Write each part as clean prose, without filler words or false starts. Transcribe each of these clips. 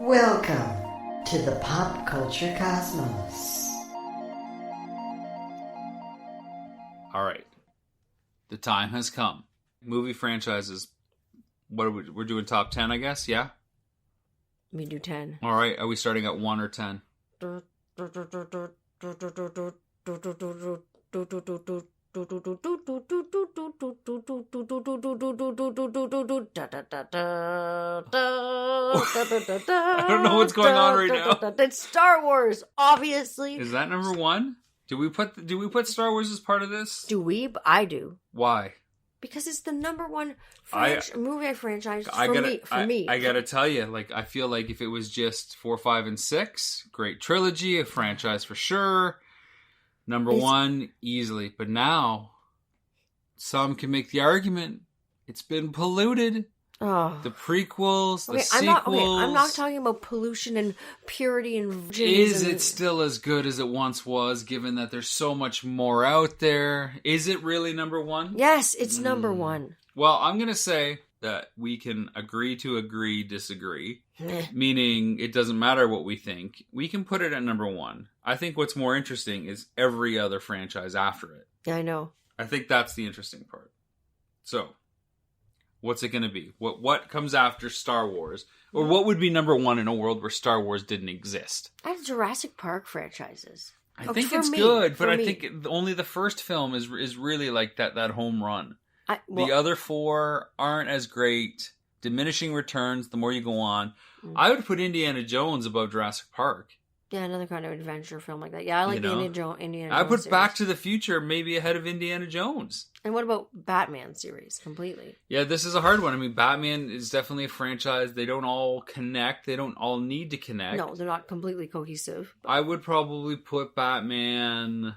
Welcome to the pop culture cosmos. All right, the time has come. Movie franchises. What are we're doing? Top 10, I guess. Yeah. We do 10. All right. Are we starting at 1 or 10? I don't know what's going on right now. It's Star Wars, obviously. Is that number 1? Do we put Star Wars as part of this? Do we? I do. Why? Because it's the number one movie franchise for me. I gotta tell you, like, I feel like if it was just 4, 5, and 6, great trilogy, a franchise for sure. Number 1, easily. But now, some can make the argument it's been polluted. Oh. The prequels, the sequels. I'm not talking about pollution and purity and... Is it still as good as it once was, given that there's so much more out there? Is it really number 1? Yes, it's number 1. Well, I'm going to say that we can agree to agree, disagree. Meaning, it doesn't matter what we think. We can put it at number 1. I think what's more interesting is every other franchise after it. Yeah, I know. I think that's the interesting part. So... what's it going to be? What comes after Star Wars? Or what would be number 1 in a world where Star Wars didn't exist? I have Jurassic Park franchises. I think it's good, but I think only the first film is really like that home run. The other 4 aren't as great. Diminishing returns the more you go on. I would put Indiana Jones above Jurassic Park. Yeah, another kind of adventure film like that. Yeah, I like the Indiana Jones I put series. Back to the Future maybe ahead of Indiana Jones. And what about Batman series completely? Yeah, this is a hard one. I mean, Batman is definitely a franchise. They don't all connect. They don't all need to connect. No, they're not completely cohesive. But... I would probably put Batman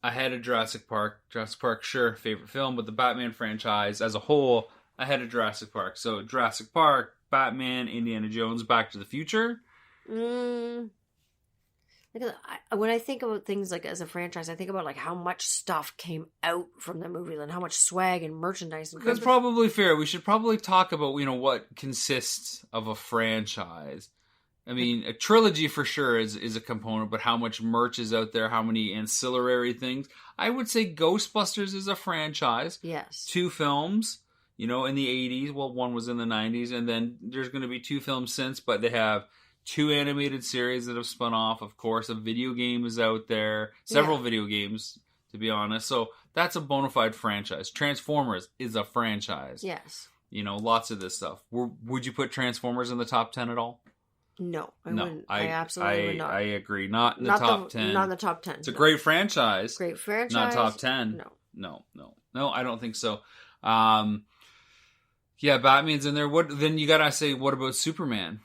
ahead of Jurassic Park. Jurassic Park, sure, favorite film, but the Batman franchise as a whole ahead of Jurassic Park. So Jurassic Park, Batman, Indiana Jones, Back to the Future. When I think about things like as a franchise, I think about like how much stuff came out from the movie and how much swag and merchandise. And that's probably fair. We should probably talk about what consists of a franchise. I mean, a trilogy for sure is a component, but how much merch is out there? How many ancillary things? I would say Ghostbusters is a franchise. Yes, 2 films. In the 80s. Well, 1 was in the 90s, and then there's going to be 2 films since, but they have 2 animated series that have spun off. Of course, a video game is out there. Several video games, to be honest. So that's a bona fide franchise. Transformers is a franchise. Yes. Lots of this stuff. Would you put Transformers in the top 10 at all? No, I wouldn't. I absolutely would not. I agree. Not in the top 10. Not in the top 10. It's a great franchise. Great franchise. Not top 10. No, I don't think so. Yeah, Batman's in there. Then you gotta say, what about Superman?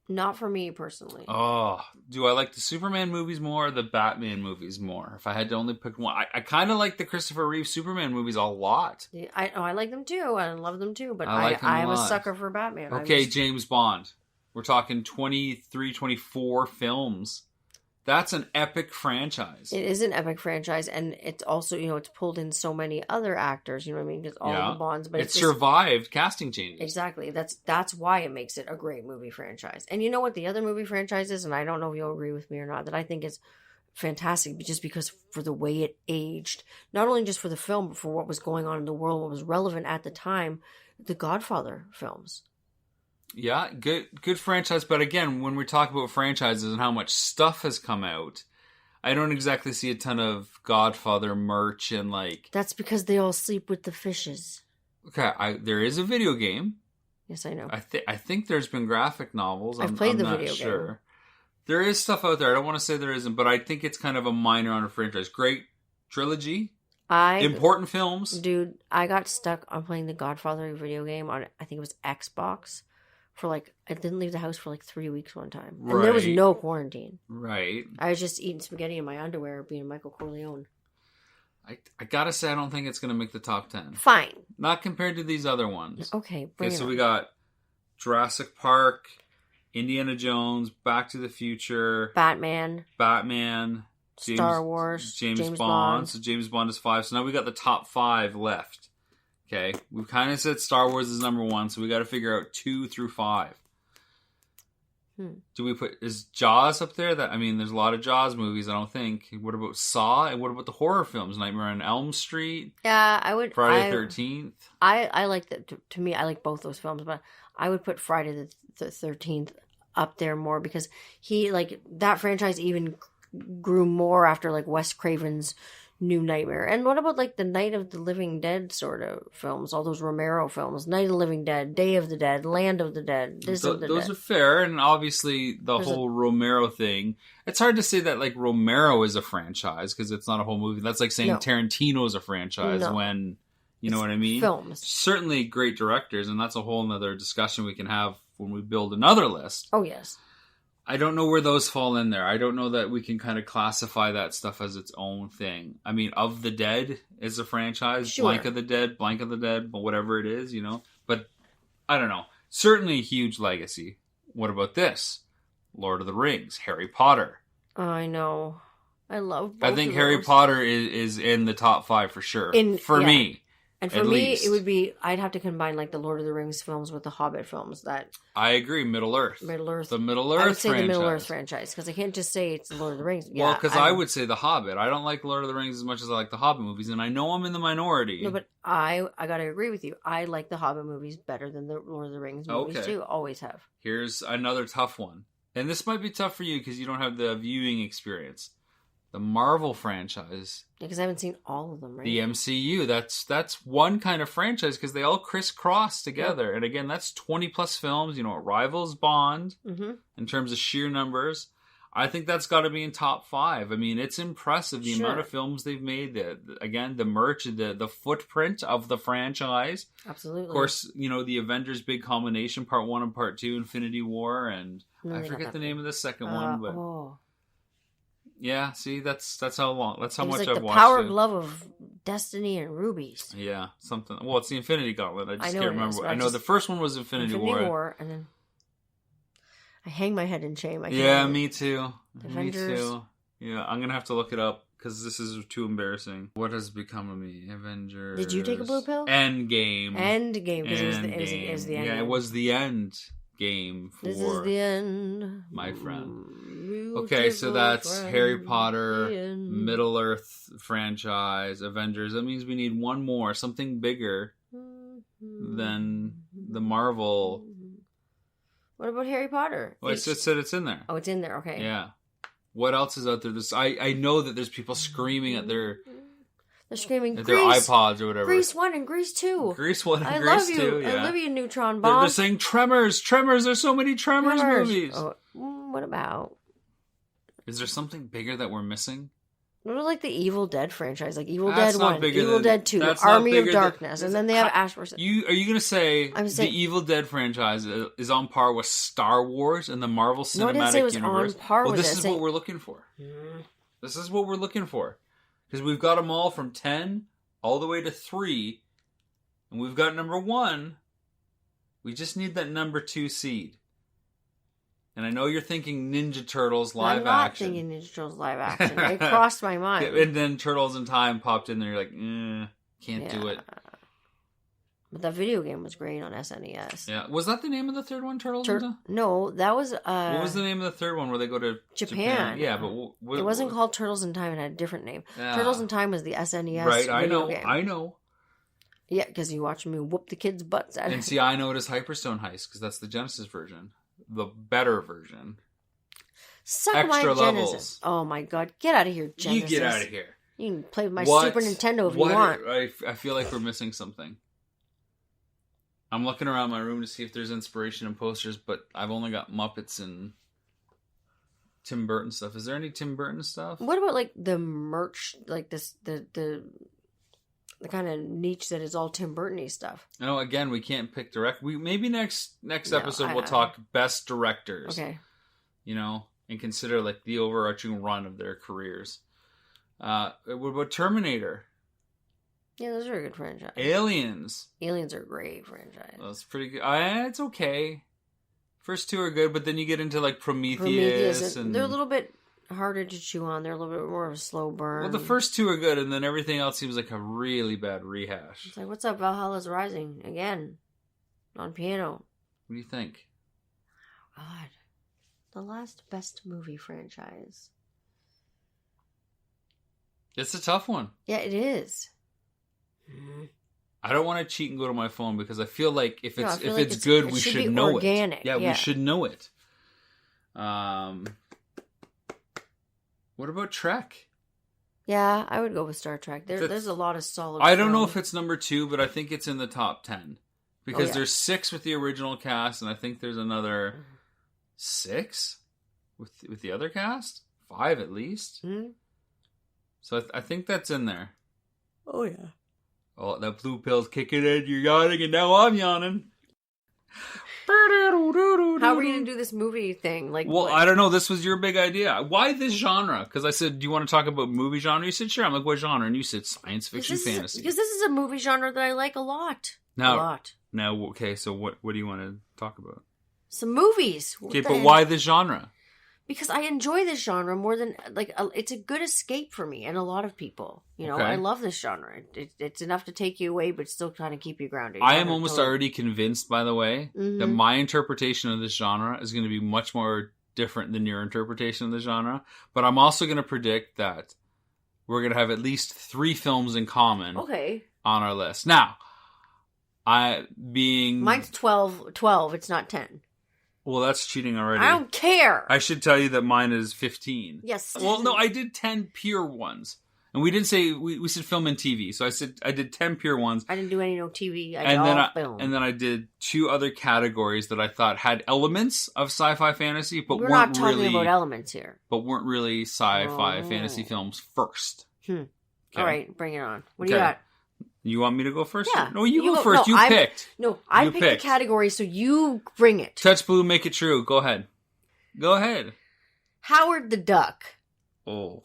Not for me personally. Oh, do I like the Superman movies more or the Batman movies more? If I had to only pick one, I kind of like the Christopher Reeve Superman movies a lot. Yeah, I like them too. I love them too. But I'm a sucker for Batman. Okay, James Bond. We're talking 23, 24 films. That's an epic franchise. It is an epic franchise, and it's also, it's pulled in so many other actors, you know what I mean? Because all the Bonds, but it's survived casting changes. Exactly. That's why it makes it a great movie franchise. And you know what the other movie franchise is, and I don't know if you'll agree with me or not, that I think is fantastic, just because for the way it aged, not only just for the film, but for what was going on in the world, what was relevant at the time, the Godfather films. Yeah, good franchise. But again, when we talk about franchises and how much stuff has come out, I don't exactly see a ton of Godfather merch and like... That's because they all sleep with the fishes. Okay, there is a video game. Yes, I know. I think there's been graphic novels. I've played the video game. There is stuff out there. I don't want to say there isn't, but I think it's kind of a minor on a franchise. Great trilogy. Important films. Dude, I got stuck on playing the Godfather video game on, I think it was Xbox. I didn't leave the house for 3 weeks one time. And there was no quarantine. Right. I was just eating spaghetti in my underwear being Michael Corleone. I gotta say, I don't think it's gonna make the top 10. Fine. Not compared to these other ones. Okay, bring it so on. We got Jurassic Park, Indiana Jones, Back to the Future, Batman, Star Wars, James Bond. So James Bond is 5. So now we got the top 5 left. Okay, we've kind of said Star Wars is number 1, so we got to figure out 2 through 5. Do we put... Is Jaws up there? There's a lot of Jaws movies, I don't think. What about Saw? And what about the horror films? Nightmare on Elm Street? Yeah, I would... Friday the 13th? I like that. To me, I like both those films, but I would put Friday the 13th up there more because that franchise even grew more after, like, Wes Craven's New Nightmare. And what about, like, the Night of the Living Dead sort of films? All those Romero films. Night of the Living Dead, Day of the Dead, Land of the Dead, Those are fair, and obviously there's whole Romero thing. It's hard to say that, like, Romero is a franchise, because it's not a whole movie. That's like saying Tarantino is a franchise when... You know what I mean? Films. Certainly great directors, and that's a whole nother discussion we can have when we build another list. Oh, yes. I don't know where those fall in there. I don't know that we can kind of classify that stuff as its own thing. I mean, Of the Dead is a franchise. Sure. Blank of the Dead, but whatever it is, But, I don't know. Certainly a huge legacy. What about this? Lord of the Rings, Harry Potter. I know. I love both I think of Harry those. Potter is in the top 5 for sure. For me. And for me, it would be, I'd have to combine, like, the Lord of the Rings films with the Hobbit films. I agree, Middle Earth. The Middle Earth franchise. I would say the Middle Earth franchise, because I can't just say it's the Lord of the Rings. Well, because I would say the Hobbit. I don't like Lord of the Rings as much as I like the Hobbit movies, and I know I'm in the minority. No, but I gotta agree with you. I like the Hobbit movies better than the Lord of the Rings movies, too. Always have. Here's another tough one. And this might be tough for you, because you don't have the viewing experience. The Marvel franchise. Because I haven't seen all of them, right? The MCU. That's one kind of franchise because they all crisscross together. Yep. And again, that's 20 plus films. It rivals Bond in terms of sheer numbers. I think that's got to be in top 5. I mean, it's impressive the amount of films they've made. The merch, the footprint of the franchise. Absolutely. Of course, the Avengers big combination, part 1 and part 2, Infinity War, and I forget the name of the second one, but. Yeah, see, that's how much I've watched it. The power glove of destiny and rubies. Yeah, something. Well, it's the Infinity Gauntlet. I just can't remember. I know the first one was Infinity War, and then I hang my head in shame. Me too. Avengers. Me too. Yeah, I'm gonna have to look it up because this is too embarrassing. What has become of me? Avengers. Did you take a blue pill? Endgame. Because it was the end. Yeah, it was the end game for this is the end, my friend. Okay, so that's Harry Potter, Middle Earth franchise, Avengers. That means we need one more, something bigger than the Marvel. What about Harry Potter? Well, it said it's in there. Oh, it's in there. Okay. Yeah. What else is out there? I know that there's people screaming at their. They're screaming at their iPods or whatever. Grease 1 and Grease 2. Grease 1 and Grease 2, yeah. I love you, Neutron Bomb. They're saying Tremors. There's so many Tremors movies. Oh, what about? Is there something bigger that we're missing? What about, like, the Evil Dead franchise? Like Evil That's Dead 1, Evil Dead 2, Army of Darkness, and then they have Ash vs. Are you going to say the Evil Dead franchise is on par with Star Wars and the Marvel Cinematic Universe? No, I didn't say it was on par with this is what we're looking for. This is what we're looking for. Because we've got them all from 10 all the way to 3, and we've got number 1. We just need that number 2 seed. And I know you're thinking Ninja Turtles live action. I'm not thinking Ninja Turtles live action. It crossed my mind. And then Turtles in Time popped in there. You're like, can't do it. But that video game was great on SNES. Yeah. Was that the name of the third one, Turtles in Time? No, that was... what was the name of the third one where they go to Japan? Yeah, but... it wasn't called Turtles in Time. It had a different name. Turtles in Time was the SNES video game. I know. Yeah, because you watched me whoop the kids' butts. And see, I know it as Hyperstone Heist because that's the Genesis version. The better version. Suck Extra my levels. Genesis. Oh my god. Get out of here, Genesis. You get out of here. You can play with my Super Nintendo if you want. I feel like we're missing something. I'm looking around my room to see if there's inspiration in posters, but I've only got Muppets and Tim Burton stuff. Is there any Tim Burton stuff? What about, like, the merch, like this, the kind of niche that is all Tim Burton-y stuff? No, again, we can't pick maybe next episode we'll talk best directors. Okay. And consider, like, the overarching run of their careers. What about Terminator? Yeah, those are a good franchise. Aliens are a great franchise. That's pretty good. It's okay. First 2 are good, but then you get into, like, Prometheus and they're a little bit harder to chew on. They're a little bit more of a slow burn. Well, the first 2 are good, and then everything else seems like a really bad rehash. It's like, what's up, Valhalla's Rising? Again. On piano. What do you think? God. The last best movie franchise. It's a tough one. Yeah, it is. I don't want to cheat and go to my phone because I feel like if it's it's good, it we should should be know organic. it. Yeah, we should know it. What about Trek? Yeah, I would go with Star Trek. There's a lot of solid. I don't know if it's number 2, but I think it's in the top 10 because there's 6 with the original cast, and I think there's another 6 with the other cast, 5 at least. Mm-hmm. So I think that's in there. Oh yeah. Oh, that blue pill's kicking in. You're yawning, and now I'm yawning. How are we going to do this movie thing? I don't know. This was your big idea. Why this genre? Because I said, do you want to talk about movie genre? You said, sure. I'm like, what genre? And you said science fiction, fantasy. Because this is a movie genre that I like a lot. Now, okay, so what do you want to talk about? Some movies. Okay, but why this genre? Because I enjoy this genre more than, it's a good escape for me and a lot of people. You know, I love this genre. It's enough to take you away, but still kind of keep you grounded. I am almost already convinced, by the way, that my interpretation of this genre is going to be much more different than your interpretation of the genre. But I'm also going to predict that we're going to have at least 3 films in common on our list. Now, mine's 12, it's not 10. Well, that's cheating already. I don't care. I should tell you that mine is 15. Yes. Well, no, I did 10 pure ones. And we didn't say, we said film and TV. So I said, I did 10 pure ones. I didn't do any TV. I did all film. And then I did 2 other categories that I thought had elements of sci-fi fantasy, but We're weren't not talking really about elements here. But weren't really sci-fi fantasy films first. Okay. All right, bring it on. What do you got? You want me to go first? Yeah. No, you go first. No, you picked. No, I picked the category, so you bring it. Touch blue, make it true. Go ahead. Howard the Duck. Oh.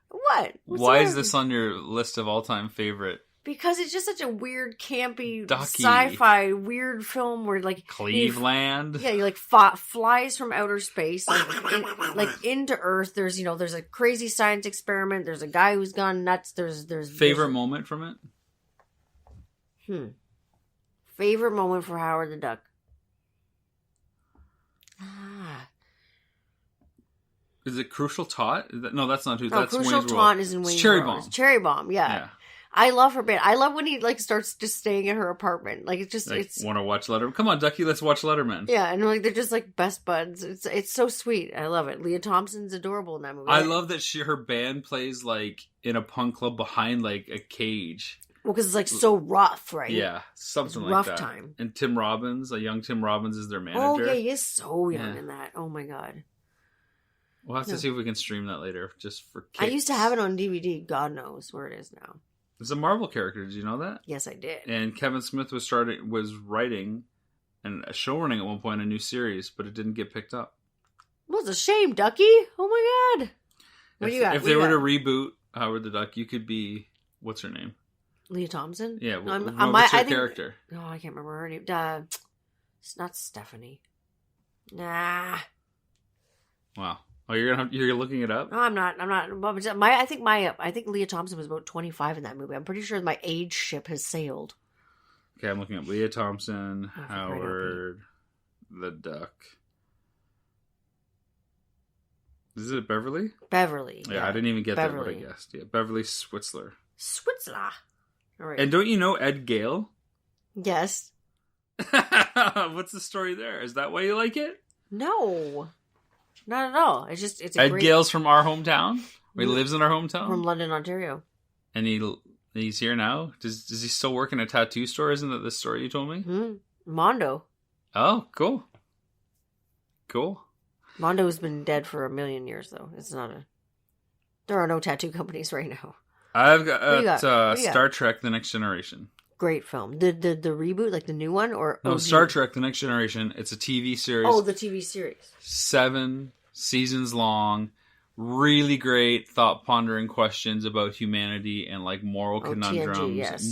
What? Why is this on your list of all-time favorite? Because it's just such a weird, campy, Ducky. sci-fi, weird film where, Cleveland. He flies from outer space, into Earth. There's a crazy science experiment. There's a guy who's gone nuts. There's favorite moment from it? Favorite moment for Howard the Duck. Is it Crucial Tot? No, that's not who. No, that's Crucial Wayne's Tot World. is in Wayne's Cherry World. Bomb. Cherry Bomb, yeah. I love her bit. I love when he starts just staying at her apartment. It's want to watch Letterman? Come on, Ducky, let's watch Letterman. Yeah, and they're just best buds. It's so sweet. I love it. Leah Thompson's adorable in that movie. I love that her band plays in a punk club behind a cage. Well, because it's so rough, right? Yeah, something like rough that. Time. And Tim Robbins, a young Tim Robbins, is their manager. Oh yeah, he is so young in that. Oh my god. We'll have to see if we can stream that later, just for kicks. I used to have it on DVD. God knows where it is now. It's a Marvel character. Did you know that? Yes, I did. And Kevin Smith was writing and showrunning at one point a new series, but it didn't get picked up. Well, it's a shame, Ducky. Oh my god. What do you got? If they were to reboot Howard the Duck, you could be, what's her name? Leah Thompson? Yeah. What's her character? Oh, I can't remember her name. It's not Stephanie. Nah. Wow. Oh, you're looking it up? No, I'm not. I think Leah Thompson was about 25 in that movie. I'm pretty sure my age ship has sailed. Okay, I'm looking up Leah Thompson, Howard the Duck. Is it Beverly? Beverly. Yeah, I didn't even get that what I guessed. Yeah, Beverly Switzler. All right. And don't you know Ed Gale? Yes. What's the story there? Is that why you like it? No. Not at all. It's Ed Gale's from our hometown. He lives in our hometown. From London, Ontario. And he's here now. Does he still work in a tattoo store? Isn't that the story you told me? Mondo. Oh, cool. Mondo's been dead for 1 million years, though. There are no tattoo companies right now. I've got Star Trek: The Next Generation. Great film. The reboot, the new one, or no? Star Trek: The Next Generation. It's a TV series. Oh, the TV series. 7 seasons long. Really great, thought-pondering questions about humanity and moral conundrums. TNG, yes.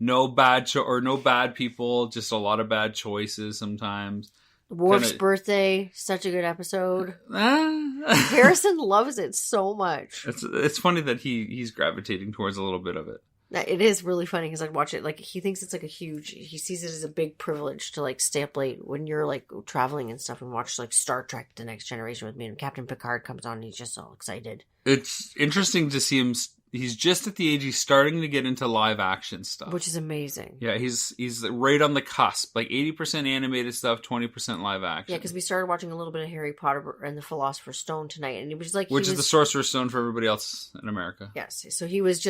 No bad people. Just a lot of bad choices sometimes. Worf's birthday, such a good episode. Harrison loves it so much. It's funny that he's gravitating towards a little bit of it. It is really funny because I watch it, like, he thinks it's like he sees it as a big privilege to like stay up late when you're like traveling and stuff and watch like Star Trek The Next Generation with me, and Captain Picard comes on and he's just all excited. It's interesting to see him. He's just at the age he's starting to get into live action stuff, Which is amazing. Yeah, he's right on the cusp, like 80% animated stuff, 20% live action. Yeah, because we started watching a little bit of Harry Potter and the Philosopher's Stone tonight, and it was like which is the Sorcerer's Stone for everybody else in America. Yes, so he was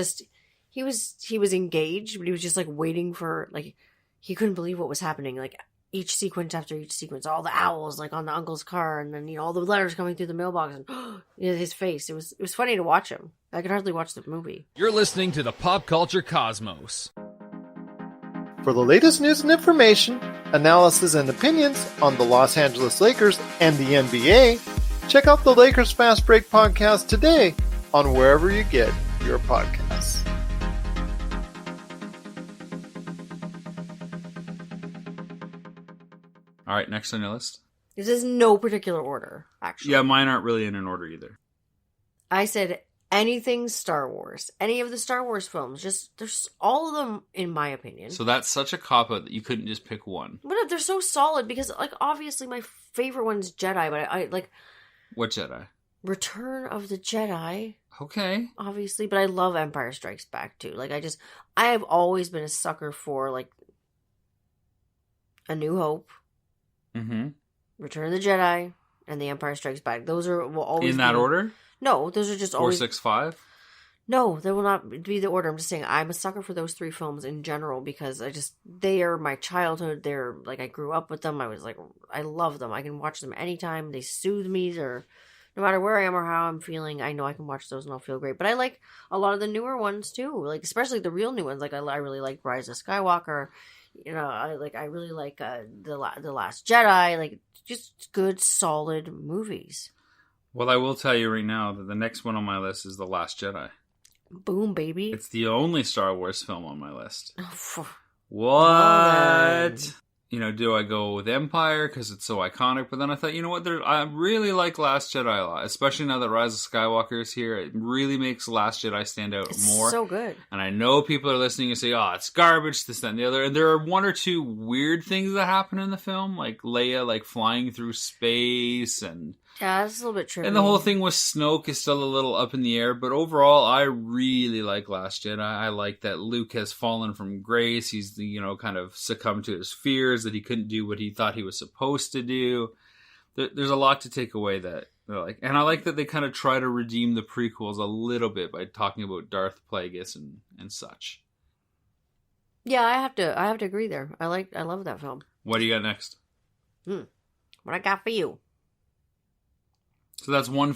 engaged, but he was just like waiting for, like, he couldn't believe what was happening. Like each sequence after each sequence, all the owls like on the uncle's car, and then all the letters coming through the mailbox, and his face. It was funny to watch him. I could hardly watch the movie. You're listening to the Pop Culture Cosmos. For the latest news and information, analysis and opinions on the Los Angeles Lakers and the NBA, check out the Lakers Fast Break podcast today on wherever you get your podcasts. All right, next on your list. This is no particular order, actually. Yeah, mine aren't really in an order either. I said anything Star Wars. Any of the Star Wars films. Just, there's all of them, in my opinion. So that's such a cop-out that you couldn't just pick one. But they're so solid because, like, obviously my favorite one's Jedi, but I like... What Jedi? Return of the Jedi. Okay. Obviously, but I love Empire Strikes Back, too. Like, I have always been a sucker for, like, A New Hope. Mm-hmm. Return of the Jedi, and The Empire Strikes Back. Those will always in that order? No, those are just 4, always 6, 5? No, they will not be the order. I'm just saying I'm a sucker for those three films in general because they are my childhood. They're like, I grew up with them. I was like, I love them. I can watch them anytime. They soothe me, or no matter where I am or how I'm feeling, I know I can watch those and I'll feel great. But I like a lot of the newer ones too, like especially the real new ones. Like I really like Rise of Skywalker. You know, I really like the Last Jedi. Like just good, solid movies. Well, I will tell you right now that the next one on my list is The Last Jedi. Boom, baby. It's the only Star Wars film on my list. What? Well, you know, do I go with Empire because it's so iconic? But then I thought, you know what? I really like Last Jedi a lot, especially now that Rise of Skywalker is here. It really makes Last Jedi stand out more. So good. And I know people are listening and say, oh, it's garbage, this, that, and the other. And there are one or two weird things that happen in the film, like Leia like flying through space and... Yeah, that's a little bit tricky. And the whole thing with Snoke is still a little up in the air, but overall, I really like Last Jedi. I like that Luke has fallen from grace. He's, kind of succumbed to his fears, that he couldn't do what he thought he was supposed to do. There's a lot to take away that they're like, and I like that they kind of try to redeem the prequels a little bit by talking about Darth Plagueis and such. Yeah, I have to agree there. I love that film. What do you got next? What I got for you? So that's one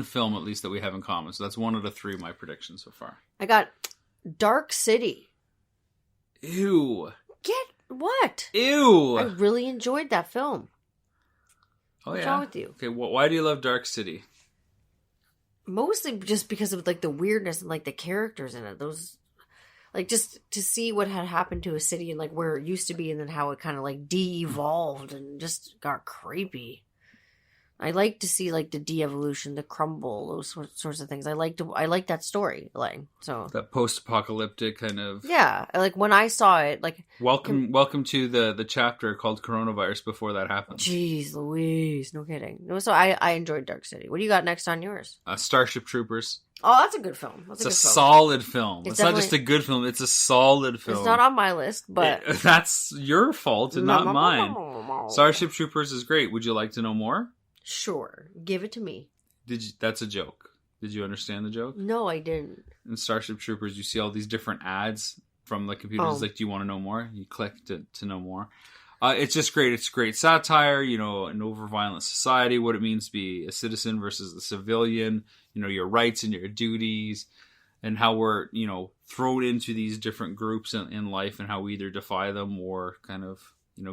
film at least that we have in common. So that's 1 out of 3 of my predictions so far. I got Dark City. Ew. Get what? Ew. I really enjoyed that film. Oh, What's yeah? wrong with you? Okay, why do you love Dark City? Mostly just because of like the weirdness and like the characters in it. Those, like, just to see what had happened to a city and like where it used to be, and then how it kind of like de-evolved and just got creepy. I like to see like the de-evolution, the crumble, those sorts of things. I like that storyline. So that post-apocalyptic kind of... Yeah, like when I saw it, like... Welcome to the chapter called Coronavirus before that happened. Jeez Louise, no kidding. No, so I enjoyed Dark City. What do you got next on yours? Starship Troopers. Oh, that's a good film. It's a solid film. It's not just a good film, it's a solid film. It's not on my list, but... That's your fault and not mine. Starship Troopers is great. Would you like to know more? Sure. Give it to me. That's a joke. Did you understand the joke? No, I didn't. In Starship Troopers, you see all these different ads from the computers. Like, do you want to know more? You click to know more. It's just great. It's great satire, an over-violent society, what it means to be a citizen versus a civilian, your rights and your duties, and how we're, thrown into these different groups in life, and how we either defy them or kind of,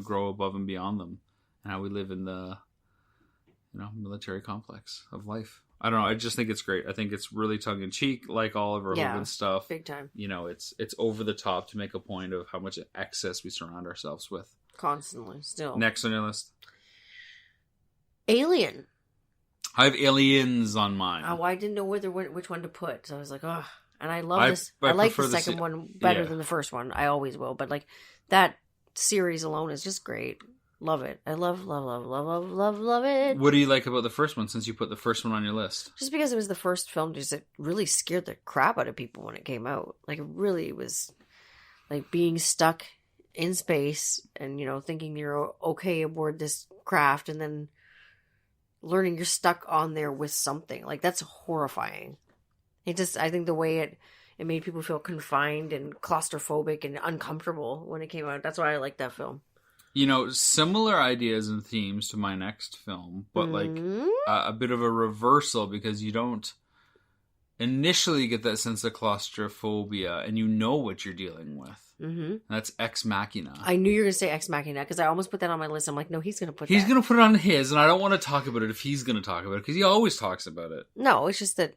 grow above and beyond them, and how we live in the... military complex of life. I don't know. I just think it's great. I think it's really tongue-in-cheek, like all of our Verhoeven stuff. Big time. It's over the top to make a point of how much excess we surround ourselves with. Constantly, still. Next on your list? Alien. I have Aliens on mine. Oh, I didn't know which one to put, so I was like, oh. And I love this. I like the second one better than the first one. I always will. But like that series alone is just great. Love it. I love it. What do you like about the first one since you put the first one on your list? Just because it was the first film, just it really scared the crap out of people when it came out. Like it really was like being stuck in space and, you know, thinking you're okay aboard this craft and then learning you're stuck on there with something. Like that's horrifying. I think the way it made people feel confined and claustrophobic and uncomfortable when it came out. That's why I like that film. You know, similar ideas and themes to my next film, but like a bit of a reversal because you don't initially get that sense of claustrophobia and you know what you're dealing with. Mm-hmm. That's Ex Machina. I knew you were going to say Ex Machina because I almost put that on my list. I'm like, no, he's going to put He's going to put it on his, and I don't want to talk about it if he's going to talk about it because he always talks about it. No, it's just that...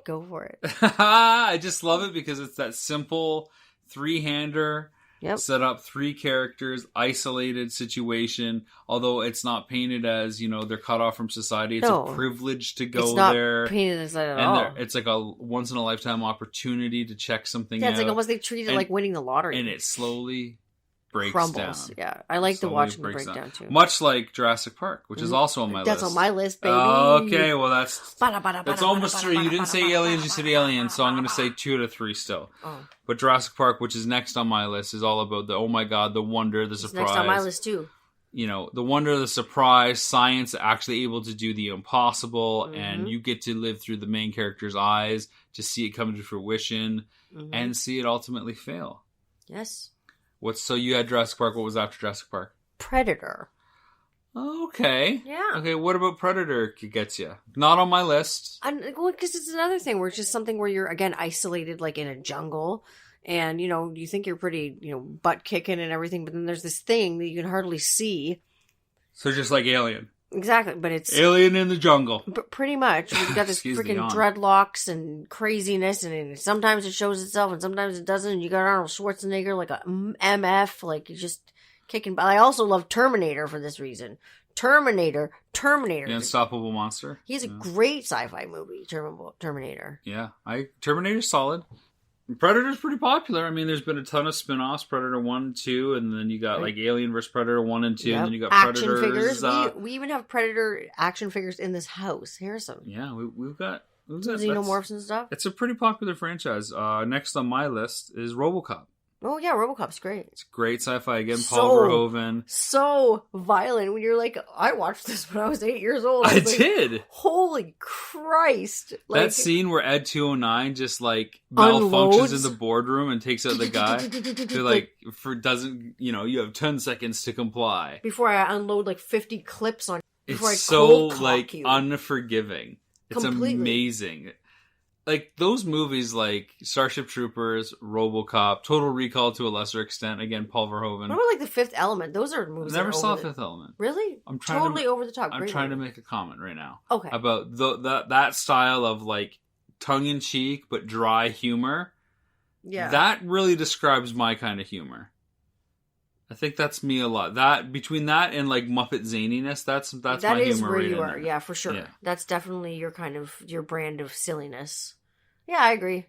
go for it. I just love it because it's that simple three-hander... Yep. Set up 3 characters, isolated situation. Although it's not painted as, you know, they're cut off from society. It's a privilege to go there. It's not painted as that at all. It's like a once in a lifetime opportunity to check something out. Yeah, it's like almost they treat it like winning the lottery. And it slowly breaks crumbles. Down. Yeah, I like to watch the breakdown too. Much like Jurassic Park, which is also on my list. That's on my list, baby. Okay, well that's almost 3. You didn't say aliens, you said aliens, so I'm going to say 2 out of 3 still. Oh. But Jurassic Park, which is next on my list, is all about the oh my god, the wonder, the surprise. Next on my list too. You know, the wonder, the surprise, science actually able to do the impossible, and you get to live through the main character's eyes to see it come to fruition and see it ultimately fail. Yes. So you had Jurassic Park. What was after Jurassic Park? Predator. Okay. Yeah. Okay, what about Predator gets you? Not on my list. Well, because it's another thing where it's just something where you're, again, isolated, like in a jungle. And, you know, you think you're pretty, you know, butt kicking and everything. But then there's this thing that you can hardly see. So just like Alien. Exactly, but it's... Alien in the jungle. But pretty much. You've got this freaking dreadlocks and craziness, and sometimes it shows itself, and sometimes it doesn't, and you got Arnold Schwarzenegger like a MF, like you're just kicking... But I also love Terminator for this reason. Terminator. The Unstoppable Monster. He's a great sci-fi movie, Terminator. Yeah, Terminator's solid. Predator's pretty popular. I mean, there's been a ton of spin-offs, Predator 1, 2, and then you got like Alien vs. Predator 1 and 2, and then you got action Predators. Figures. We even have Predator action figures in this house. Here's some. Yeah, we've got xenomorphs and stuff. It's a pretty popular franchise. Next on my list is RoboCop. Oh yeah, RoboCop's great. It's great sci-fi again. Paul Verhoeven. So violent. When you're like, I watched this when I was 8 years old. I did. Holy Christ! Like, that scene where Ed 209 just like malfunctions in the boardroom and takes out the guy. Who like doesn't, you know, you have 10 seconds to comply before I unload like 50 clips on. Before it's I so like you. Unforgiving. It's completely amazing. Like, those movies like Starship Troopers, RoboCop, Total Recall to a lesser extent. Again, Paul Verhoeven. What about, like, The Fifth Element? Those are movies I never saw Fifth Element. Really? I'm trying totally over the top. I'm trying to make a comment right now. Okay. About that style of, like, tongue-in-cheek but dry humor. Yeah. That really describes my kind of humor. I think that's me a lot. That between that and like Muppet zaniness, that's my humor. That is where right you are, there. yeah, for sure. Yeah. That's definitely your brand of silliness. Yeah, I agree,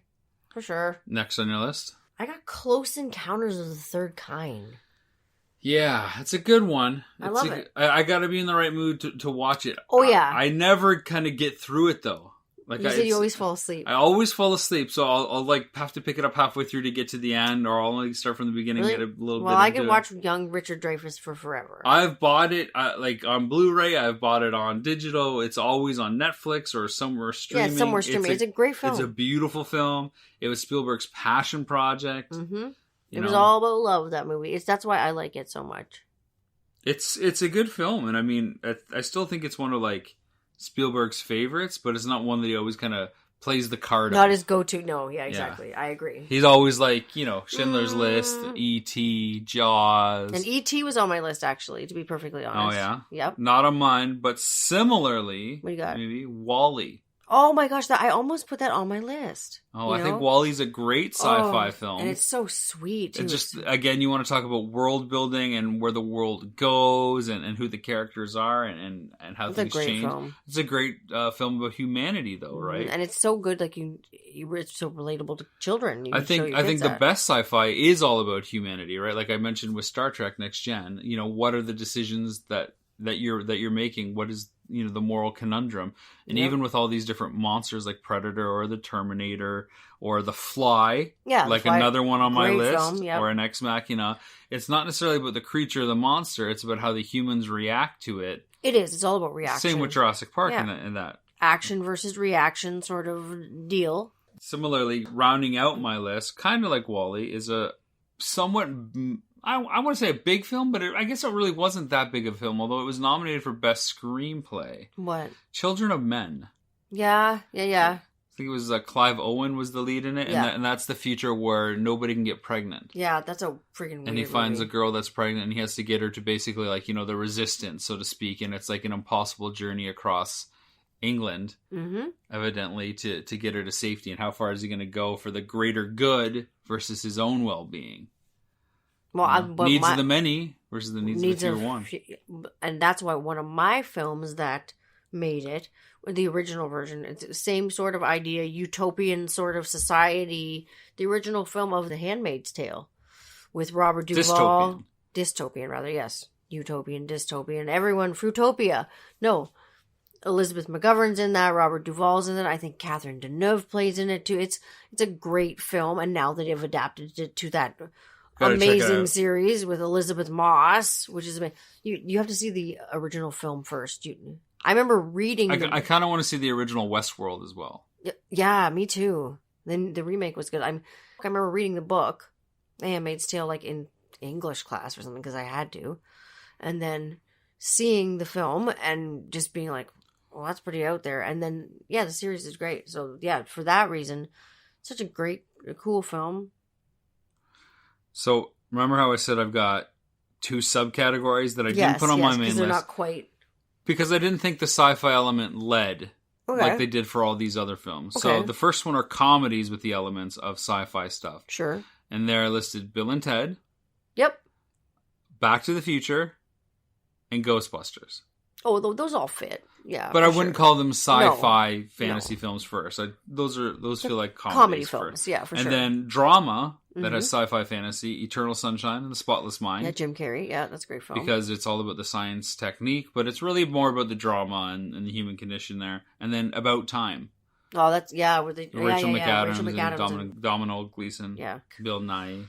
for sure. Next on your list, I got Close Encounters of the Third Kind. Yeah, it's a good one. I love it. I got to be in the right mood to watch it. Oh yeah, I never kind of get through it though. Like you said, you always fall asleep. I always fall asleep, so I'll like have to pick it up halfway through to get to the end, or I'll only start from the beginning and get a little bit. Well, I can watch young Richard Dreyfuss for forever. I've bought it like on Blu-ray. I've bought it on digital. It's always on Netflix or somewhere streaming. Yeah, somewhere streaming. It's a great film. It's a beautiful film. It was Spielberg's passion project. Mm-hmm. It was all about love. That movie. That's why I like it so much. It's a good film, and I mean, I still think it's one of like Spielberg's favorites, but it's not one that he always kind of plays the card. Not his go-to. No, yeah, exactly. Yeah. I agree. He's always like, you know, Schindler's List, E.T., Jaws. And E.T. was on my list, actually, to be perfectly honest. Oh, yeah? Yep. Not on mine, but similarly, what do you got? Maybe WALL-E. Oh my gosh, I almost put that on my list. Oh, I think WALL-E's a great sci-fi film. And it's so sweet, too. And just, again, you want to talk about world building and where the world goes and who the characters are and how things change. Film. It's a great film about humanity, though, right? And it's so good, like it's so relatable to children. I think the best sci-fi is all about humanity, right? Like I mentioned with Star Trek Next Gen, what are the decisions that you're making? What is the moral conundrum? And even with all these different monsters like Predator or the Terminator or the Fly, like Fly, another one on my list, film, or an Ex Machina, it's not necessarily about the creature or the monster, it's about how the humans react to it. It is. It's all about reaction. Same with Jurassic Park in that. Action versus reaction sort of deal. Similarly, rounding out my list, kind of like WALL-E, is a somewhat... I want to say a big film, but I guess it really wasn't that big of a film, although it was nominated for Best Screenplay. What? Children of Men. Yeah. I think it was Clive Owen was the lead in it, and that's the future where nobody can get pregnant. Yeah, that's a freaking weird And he finds movie. a girl that's pregnant, and he has to get her to basically, the resistance, so to speak, and it's like an impossible journey across England, evidently, to get her to safety, and how far is he going to go for the greater good versus his own well-being? Well, needs of the many versus the needs of the one. And that's why one of my films that made it, the original version, it's the same sort of idea, utopian sort of society, the original film of The Handmaid's Tale with Robert Duvall. Dystopian, rather, yes. Utopian, dystopian, everyone, Fruitopia. No, Elizabeth McGovern's in that, Robert Duvall's in it, I think Catherine Deneuve plays in it too. It's a great film, and now that they've adapted it to that... amazing series with Elizabeth Moss, which is amazing. You have to see the original film first. I remember reading. I kind of want to see the original Westworld as well. Yeah, me too. Then the remake was good. I remember reading the book, Handmaid's Tale, like in English class or something, because I had to, and then seeing the film and just being like, "Well, that's pretty out there." And then the series is great. So for that reason, such a cool film. So, remember how I said I've got 2 subcategories that I didn't put on my main list? They're not quite... Because I didn't think the sci-fi element led like they did for all these other films. Okay. So, the first one are comedies with the elements of sci-fi stuff. Sure. And they're listed Bill and Ted. Yep. Back to the Future. And Ghostbusters. Oh, those all fit. Yeah, but I wouldn't call them sci-fi fantasy films first. Those feel like comedy films. Yeah, for sure. And then drama that has sci-fi fantasy, Eternal Sunshine and the Spotless Mind. Yeah, Jim Carrey. Yeah, that's a great film. Because it's all about the science technique, but it's really more about the drama and the human condition there. And then About Time. Oh, that's with Rachel McAdams and Domhnall Gleeson. Yeah, Bill Nighy.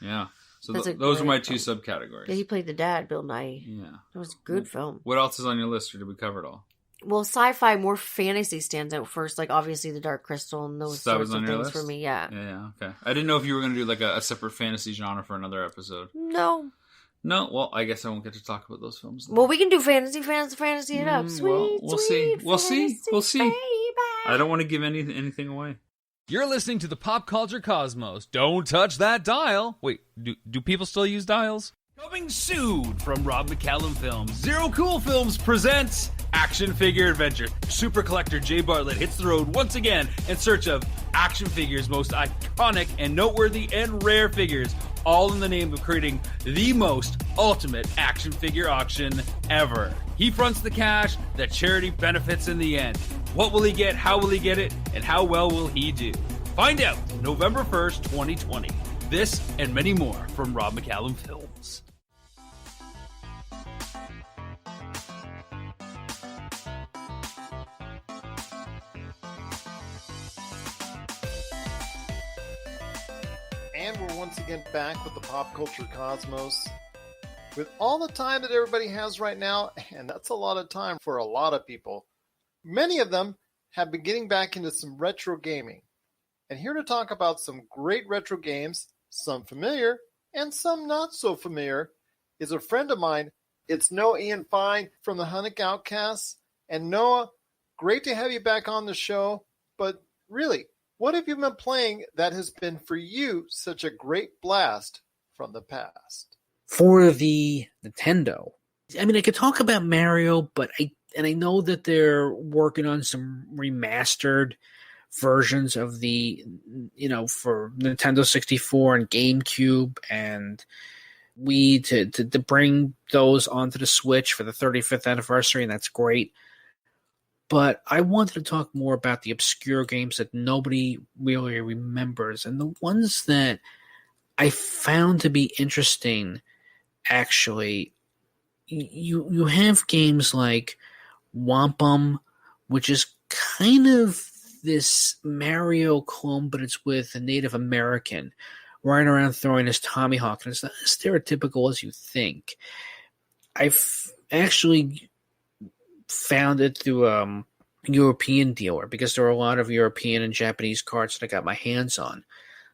Yeah. So those are my 2 subcategories. Yeah, he played the dad, Bill Nighy. Yeah. It was a good film. What else is on your list, or did we cover it all? Well, sci-fi, more fantasy stands out first, like obviously The Dark Crystal and those sorts of things for me, yeah. Yeah, okay. I didn't know if you were going to do like a separate fantasy genre for another episode. No, well, I guess I won't get to talk about those films then. Well, we can do fantasy it up. Sweet, we'll see. We'll see. Baby. I don't want to give anything away. You're listening to the Pop Culture Cosmos. Don't touch that dial. Wait, do people still use dials? Coming soon from Rob McCallum Films, Zero Cool Films presents Action Figure Adventure. Super collector Jay Bartlett hits the road once again in search of action figures' most iconic and noteworthy and rare figures, all in the name of creating the most ultimate action figure auction ever. He fronts the cash, the charity benefits in the end. What will he get, how will he get it, and how well will he do? Find out November 1st, 2020. This and many more from Rob McCallum Films. And we're once again back with the Pop Culture Cosmos. With all the time that everybody has right now, and that's a lot of time for a lot of people, many of them have been getting back into some retro gaming. And here to talk about some great retro games, some familiar and some not so familiar, is a friend of mine. It's Noah Ian Fein from the Hunnicoutcasts. And Noah, great to have you back on the show, but really, what have you been playing that has been for you such a great blast from the past? For the Nintendo, I mean, I could talk about Mario, but and I know that they're working on some remastered versions of the, for Nintendo 64 and GameCube and Wii to bring those onto the Switch for the 35th anniversary, and that's great. But I wanted to talk more about the obscure games that nobody really remembers, and the ones that I found to be interesting, actually. You have games like Wampum, which is kind of this Mario clone, but it's with a Native American running around throwing his Tomahawk, and it's not as stereotypical as you think. I've actually found it through a European dealer because there are a lot of European and Japanese cards that I got my hands on.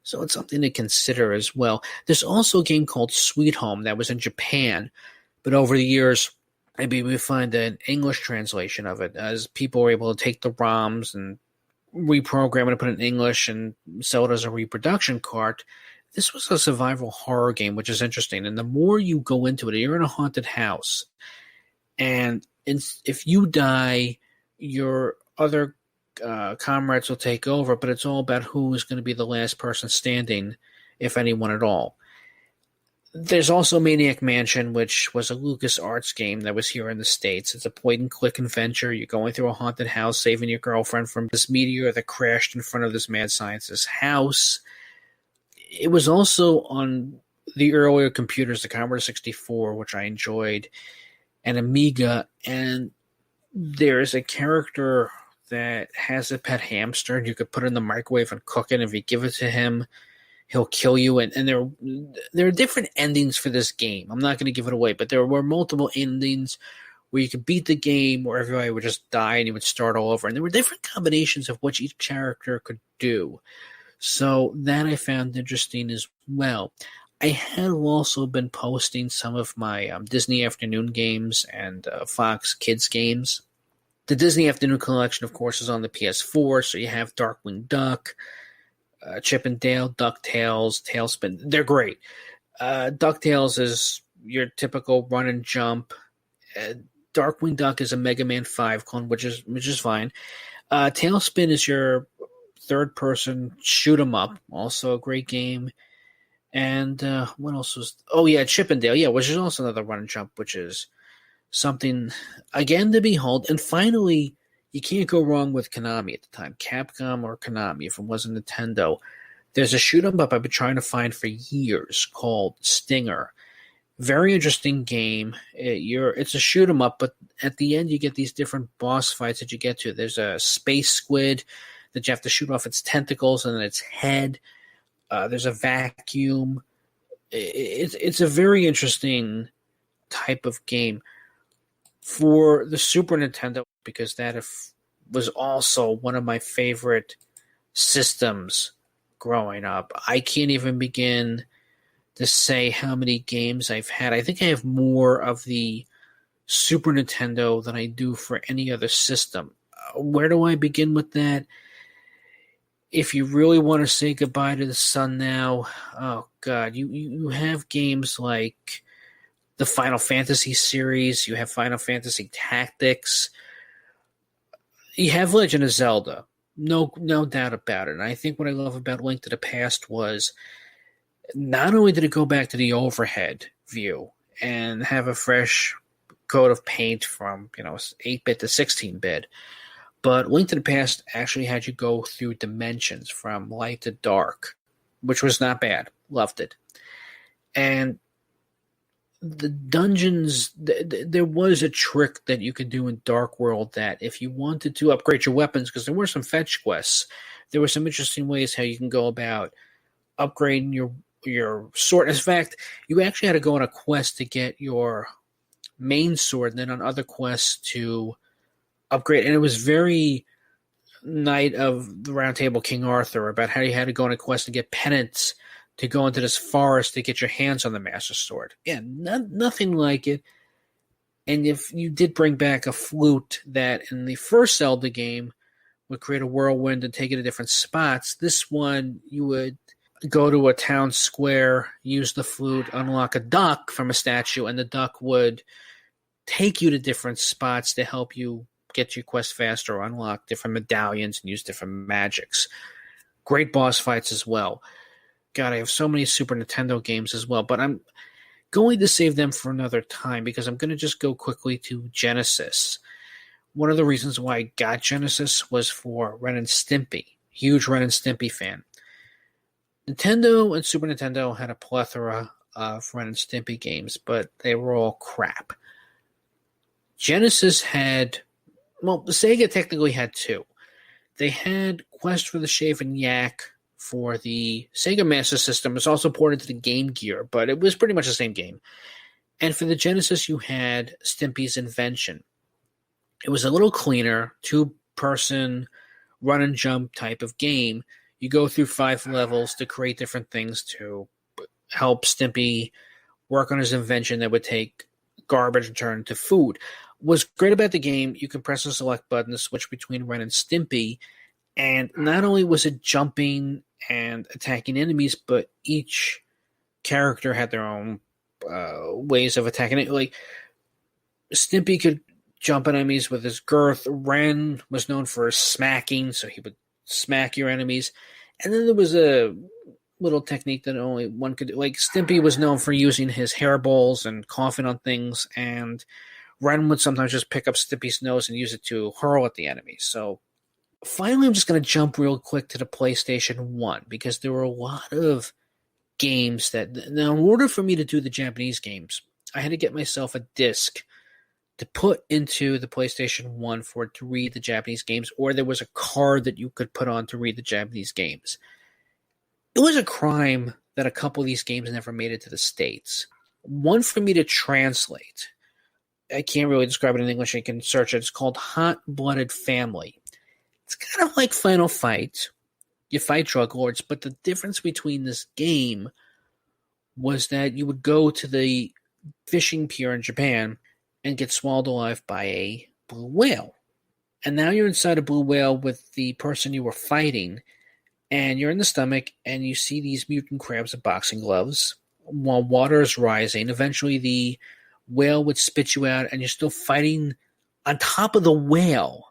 So it's something to consider as well. There's also a game called Sweet Home that was in Japan, but over the years, maybe we find an English translation of it as people were able to take the ROMs and reprogram it and put it in English and sell it as a reproduction card. This was a survival horror game, which is interesting. And the more you go into it, you're in a haunted house. And if you die, your other comrades will take over, but it's all about who is going to be the last person standing, if anyone at all. There's also Maniac Mansion, which was a LucasArts game that was here in the States. It's a point-and-click adventure. You're going through a haunted house, saving your girlfriend from this meteor that crashed in front of this mad scientist's house. It was also on the earlier computers, the Commodore 64, which I enjoyed, and Amiga, and there's a character that has a pet hamster, and you could put it in the microwave and cook it. If you give it to him, he'll kill you. And there are different endings for this game. I'm not going to give it away, but there were multiple endings where you could beat the game, where everybody would just die and you would start all over. And there were different combinations of what each character could do. So that I found interesting as well. I have also been posting some of my Disney Afternoon games and Fox Kids games. The Disney Afternoon collection, of course, is on the PS4, so you have Darkwing Duck, Chip and Dale, DuckTales, Tailspin. They're great. DuckTales is your typical run and jump. Darkwing Duck is a Mega Man 5 clone, which is fine. Tailspin is your third-person shoot-'em-up, also a great game. And what else was... Oh, yeah, Chip and Dale, which is also another run and jump, which is something, again, to behold. And finally, you can't go wrong with Konami at the time. Capcom or Konami, if it wasn't Nintendo. There's a shoot-'em-up I've been trying to find for years called Stinger. Very interesting game. It's a shoot-'em-up, but at the end you get these different boss fights that you get to. There's a space squid that you have to shoot off its tentacles and then its head. There's a vacuum. It's a very interesting type of game for the Super Nintendo, because that was also one of my favorite systems growing up. I can't even begin to say how many games I've had. I think I have more of the Super Nintendo than I do for any other system. Where do I begin with that? If you really want to say goodbye to the sun now, oh God, you have games like the Final Fantasy series, you have Final Fantasy Tactics, you have Legend of Zelda, no doubt about it. And I think what I love about Link to the Past was not only did it go back to the overhead view and have a fresh coat of paint from 8-bit to 16-bit, but Link to the Past actually had you go through dimensions from light to dark, which was not bad. Loved it. And the dungeons, there was a trick that you could do in Dark World that if you wanted to upgrade your weapons, because there were some fetch quests, there were some interesting ways how you can go about upgrading your sword. In fact, you actually had to go on a quest to get your main sword, and then on other quests to upgrade. And it was very Knight of the Round Table King Arthur, about how you had to go on a quest to get penance to go into this forest to get your hands on the Master Sword. Yeah, nothing like it. And if you did bring back a flute that in the first Zelda game would create a whirlwind and take you to different spots, this one you would go to a town square, use the flute, unlock a duck from a statue, and the duck would take you to different spots to help you get your quest faster or unlock different medallions and use different magics. Great boss fights as well. God, I have so many Super Nintendo games as well, but I'm going to save them for another time because I'm going to just go quickly to Genesis. One of the reasons why I got Genesis was for Ren and Stimpy. Huge Ren and Stimpy fan. Nintendo and Super Nintendo had a plethora of Ren and Stimpy games, but they were all crap. Genesis had, well, Sega technically had two. They had Quest for the Shaven Yak for the Sega Master System. It was also ported to the Game Gear, but it was pretty much the same game. And for the Genesis, you had Stimpy's Invention. It was a little cleaner, two-person run and jump type of game. You go through 5 levels to create different things to help Stimpy work on his invention that would take garbage and turn into food. What's great about the game, you can press the select button to switch between Ren and Stimpy, and not only was it jumping and attacking enemies, but each character had their own ways of attacking it. Like, Stimpy could jump at enemies with his girth. Ren was known for his smacking, so he would smack your enemies. And then there was a little technique that only one could do. Like, Stimpy was known for using his hairballs and coughing on things, and Ren would sometimes just pick up Stimpy's nose and use it to hurl at the enemy. So finally, I'm just going to jump real quick to the PlayStation 1 because there were a lot of games that... Now, in order for me to do the Japanese games, I had to get myself a disc to put into the PlayStation 1 for it to read the Japanese games, or there was a card that you could put on to read the Japanese games. It was a crime that a couple of these games never made it to the States. One for me to translate. I can't really describe it in English. You can search it. It's called Hot Blooded Family. It's kind of like Final Fight. You fight drug lords, but the difference between this game was that you would go to the fishing pier in Japan and get swallowed alive by a blue whale. And now you're inside a blue whale with the person you were fighting, and you're in the stomach, and you see these mutant crabs with boxing gloves. While water is rising, eventually the whale would spit you out, and you're still fighting on top of the whale,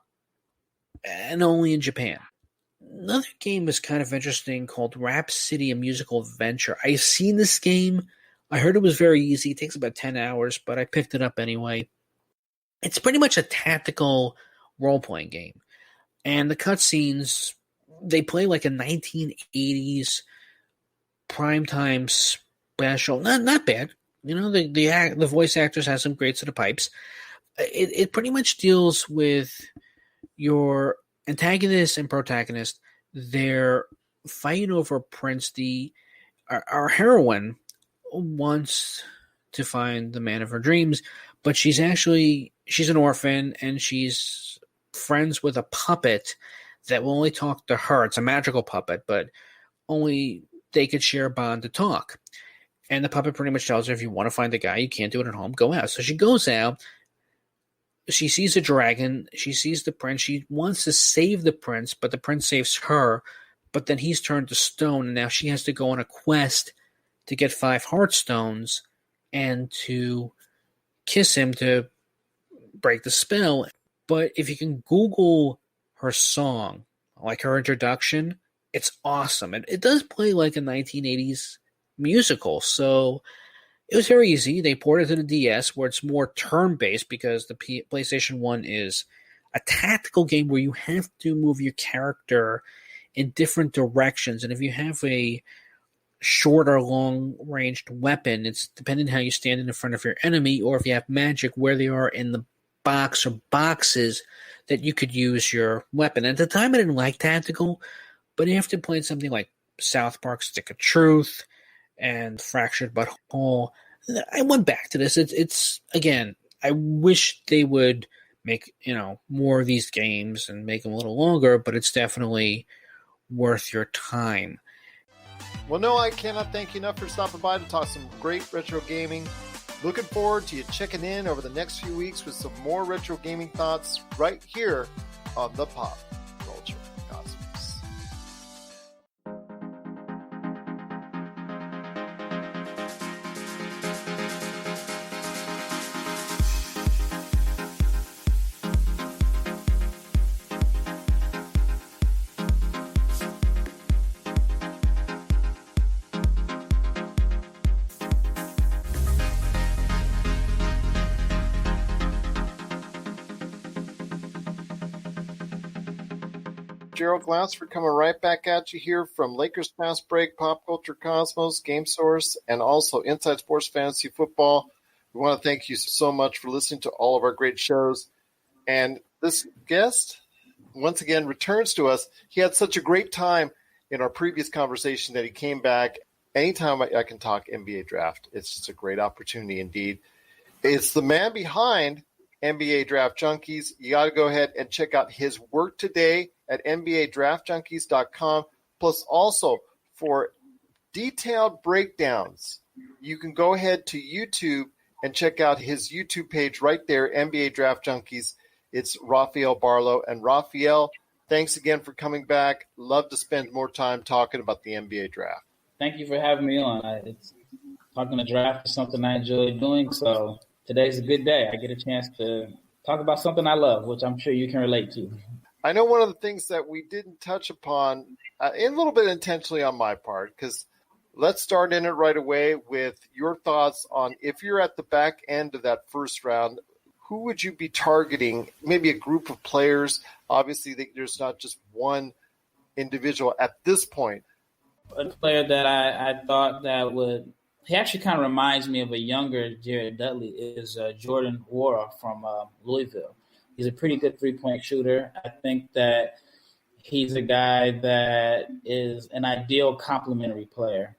and only in Japan. Another game was kind of interesting called Rap City, a Musical Adventure. I've seen this game. I heard it was very easy. It takes about 10 hours, but I picked it up anyway. It's pretty much a tactical role-playing game. And the cutscenes, they play like a 1980s primetime special. Not bad. You know, the voice actors have some great set of pipes. It pretty much deals with your antagonist and protagonist. They're fighting over Prince. Our heroine wants to find the man of her dreams, but she's an orphan, and she's friends with a puppet that will only talk to her. It's a magical puppet, but only they could share a bond to talk. And the puppet pretty much tells her, if you want to find the guy, you can't do it at home, go out. So she goes out. She sees a dragon. She sees the prince. She wants to save the prince, but the prince saves her. But then he's turned to stone, and now she has to go on a quest to get 5 Heartstones and to kiss him to break the spell. But if you can Google her song, like her introduction, it's awesome. It does play like a 1980s musical, so it was very easy. They ported it to the DS, where it's more turn-based because the PlayStation 1 is a tactical game where you have to move your character in different directions. And if you have a short or long-ranged weapon, it's depending on how you stand in front of your enemy, or if you have magic, where they are in the box or boxes that you could use your weapon. At the time, I didn't like tactical, but after playing something like South Park Stick of Truth and Fractured But Whole, I went back to this. It's again, I wish they would make, more of these games and make them a little longer, but it's definitely worth your time. Well, no, I cannot thank you enough for stopping by to talk some great retro gaming. Looking forward to you checking in over the next few weeks with some more retro gaming thoughts right here on the Pop Culture Cosmos. Gerald Glassford coming right back at you here from Lakers Fast Break, Pop Culture Cosmos, Game Source, and also Inside Sports Fantasy Football. We want to thank you so much for listening to all of our great shows. And this guest, once again, returns to us. He had such a great time in our previous conversation that he came back. Anytime I can talk NBA draft, it's just a great opportunity indeed. It's the man behind NBA Draft Junkies. You got to go ahead and check out his work today at NBADraftJunkies.com. Plus, also for detailed breakdowns, you can go ahead to YouTube and check out his YouTube page right there, NBA Draft Junkies. It's Rafael Barlowe. And Rafael, thanks again for coming back. Love to spend more time talking about the NBA draft. Thank you for having me on. Talking the draft is something I enjoy doing, so today's a good day. I get a chance to talk about something I love, which I'm sure you can relate to. I know one of the things that we didn't touch upon, in a little bit intentionally on my part, because let's start in it right away with your thoughts on if you're at the back end of that first round, who would you be targeting? Maybe a group of players. Obviously, there's not just one individual at this point. A player that I thought that would – he actually kind of reminds me of a younger Jared Dudley is Jordan Nwora from Louisville. He's a pretty good three-point shooter. I think that he's a guy that is an ideal complementary player